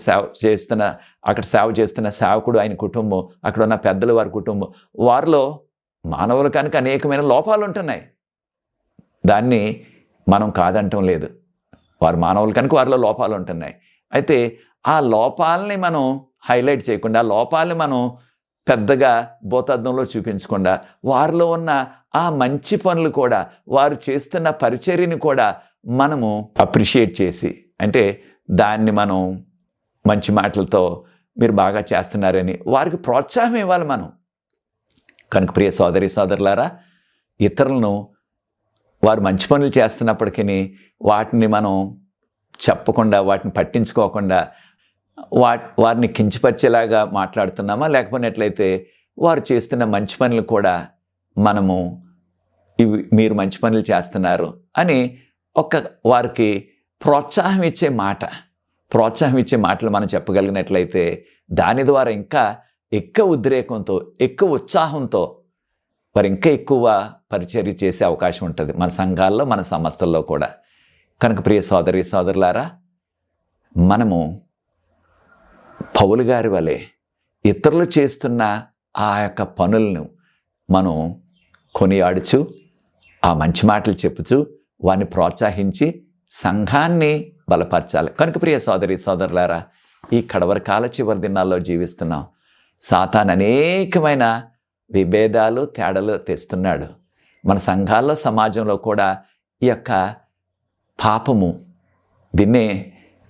సేవ చేస్తున్న సేవకుడు, ఆయన కుటుంబం, అక్కడ ఉన్న పెద్దలు, వారి కుటుంబం, వారిలో మానవులు కనుక అనేకమైన లోపాలు ఉంటున్నాయి. దాన్ని మనం కాదంటం లేదు. వారు మానవులు కనుక వారిలో లోపాలు ఉంటున్నాయి. అయితే ఆ లోపాలని మనం హైలైట్ చేయకుండా, ఆ లోపాలని మనం పెద్దగా భూతద్దంలో చూపించకుండా, వారిలో ఉన్న ఆ మంచి పనులు కూడా, వారు చేస్తున్న పరిచర్యని కూడా మనము అప్రిషియేట్ చేసి, అంటే దాన్ని మనం మంచి మాటలతో మీరు బాగా చేస్తున్నారని వారికి ప్రోత్సాహం ఇవ్వాలి మనం. కనుక ప్రియ సోదరి సోదరులారా, ఇతరులను వారు మంచి పనులు చేస్తున్నప్పటికీ వాటిని మనం చెప్పకుండా, వాటిని పట్టించుకోకుండా, వారిని కించపరిచేలాగా మాట్లాడుతున్నామా? లేకపోయినట్లయితే వారు చేస్తున్న మంచి పనులు కూడా మనము మీరు మంచి పనులు చేస్తున్నారు అని వారికి ప్రోత్సాహం ఇచ్చే మాటలు మనం చెప్పగలిగినట్లయితే, దాని ద్వారా ఇంకా ఎక్కువ ఉద్రేకంతో, ఎక్కువ ఉత్సాహంతో వారు ఇంకా ఎక్కువ పరిచర్య చేసే అవకాశం ఉంటుంది మన సంఘాల్లో, మన సంస్థల్లో కూడా. కనుక ప్రియ సోదరి సోదరులారా, మనము పౌలు గారి వలె ఇతరులు చేస్తున్న ఆ యొక్క పనులను మనం కొనియాడుచు, ఆ మంచి మాటలు చెప్పుచు, వారిని ప్రోత్సహించి సంఘాన్ని బలపరచాలి. కనుక ప్రియ సోదరి సోదరులారా, ఈ కడవరి కాల చివరి దినాల్లో జీవిస్తున్నాం. సాతాను అనేకమైన విభేదాలు, తేడాలు తెస్తున్నాడు. మన సంఘాల్లో, సమాజంలో కూడా ఈ యొక్క పాపము, దీన్నే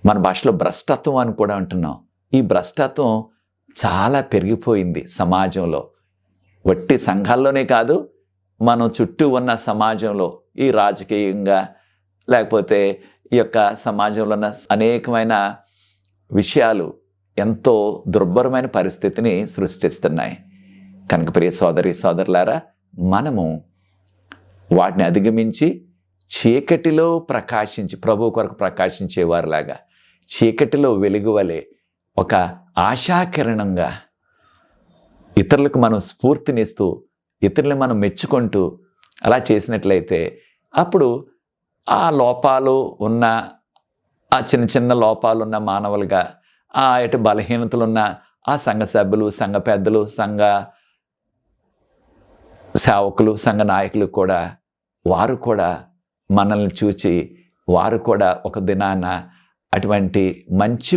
మన భాషలో భ్రష్టత్వం అని కూడా అంటున్నాం. ఈ భ్రష్టత్వం చాలా పెరిగిపోయింది సమాజంలో. వట్టి సంఘాల్లోనే కాదు, మనం చుట్టూ ఉన్న సమాజంలో, ఈ రాజకీయంగా లేకపోతే ఈ యొక్క సమాజంలో ఉన్న అనేకమైన విషయాలు ఎంతో దుర్భరమైన పరిస్థితిని సృష్టిస్తున్నాయి. కనుక ప్రియ సోదరి సోదరులారా, మనము వాటిని అధిగమించి చీకటిలో ప్రకాశించి, ప్రభు కొరకు ప్రకాశించేవారిలాగా, చీకటిలో వెలుగు వలె ఒక ఆశాకిరణంగా ఇతరులకు మనం స్ఫూర్తినిస్తూ, ఇతరులను మనం మెచ్చుకుంటూ అలా చేసినట్లయితే అప్పుడు ఆ లోపాలు ఉన్న, ఆ చిన్న చిన్న లోపాలు ఉన్న మానవులుగా, ఎటు బలహీనతలున్న ఆ సంఘ సభ్యులు, సంఘ పెద్దలు, సంఘ సేవకులు, సంఘ నాయకులు కూడా, వారు కూడా మనల్ని చూచి వారు కూడా ఒక దినాన అటువంటి మంచి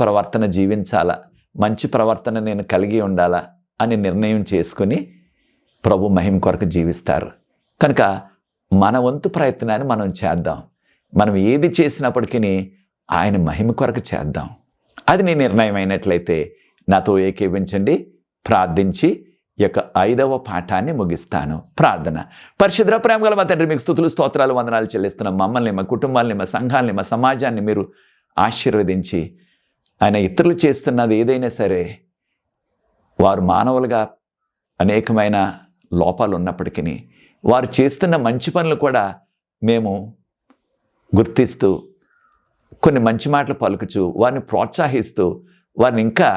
ప్రవర్తన జీవించాలా, మంచి ప్రవర్తన నేను కలిగి ఉండాలా అని నిర్ణయం చేసుకుని ప్రభు మహిమ కొరకు జీవిస్తారు. కనుక మన వంతు ప్రయత్నాన్ని మనం చేద్దాం. మనం ఏది చేసినప్పటికీ ఆయన మహిమ కొరకు చేద్దాం. అది నీ నిర్ణయం అయినట్లయితే నాతో ఏకీవించండి. ప్రార్థించి ఈ యొక్క 5వ పాఠాన్ని ముగిస్తాను. ప్రార్థన. పరిశుద్ధ ప్రేమ గల మా తండ్రి, మీకు స్తుతులు స్తోత్రాలు వందనాలు చెల్లిస్తున్నాం. మమ్మల్ని, మా కుటుంబాలని, మా సంఘాలని, మా సమాజాన్ని మీరు ఆశీర్వదించి, ఆయన ఇతరులు చేస్తున్నది ఏదైనా సరే, వారు మానవులుగా అనేకమైన లోపాలు ఉన్నప్పటికీ వారు చేస్తున్న మంచి పనులు కూడా మేము గుర్తిస్తూ, కొన్ని మంచి మాటలు పలుకుచూ, వారిని ప్రోత్సహిస్తూ, వారిని ఇంకా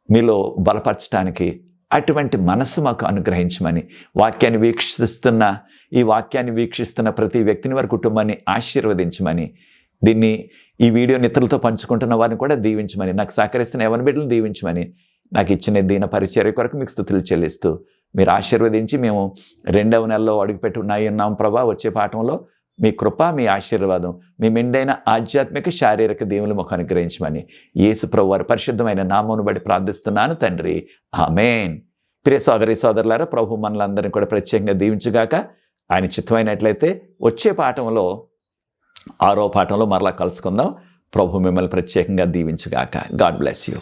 మీలో బలపరచడానికి అటువంటి మనస్సు మాకు అనుగ్రహించమని, ఈ వాక్యాన్ని వీక్షిస్తున్న ప్రతి వ్యక్తిని, వారి కుటుంబాన్ని ఆశీర్వదించమని, ఈ వీడియోని ఇతరులతో పంచుకుంటున్న వారిని కూడా దీవించమని, నాకు సహకరిస్తున్న యవన బిడ్డలను దీవించమని, నాకు ఇచ్చిన దీన పరిచర్య కొరకు మీకు స్తుతులు చెల్లిస్తూ మీరు ఆశీర్వదించి, మేము 2వ నెలలో అడుగుపెట్టున్నాం ప్రభా. వచ్చే పాఠంలో మీ కృప, మీ ఆశీర్వాదం, మీ మెండైన ఆధ్యాత్మిక శారీరక దీవులు మాకు అనుగ్రహించమని యేసు ప్రభు వారి పరిశుద్ధమైన నామమును బట్టి ప్రార్థిస్తున్నాను తండ్రి. ఆమేన్. ప్రియ సోదరి సోదరులారా, ప్రభు మనలందరినీ కూడా ప్రత్యేకంగా దీవించుగాక. ఆయన చిత్తమైనట్లయితే వచ్చే పాఠంలో 6వ పాఠంలో మరలా కలుసుకుందాం. ప్రభు మిమ్మల్ని ప్రత్యేకంగా దీవించుగాక. God bless you.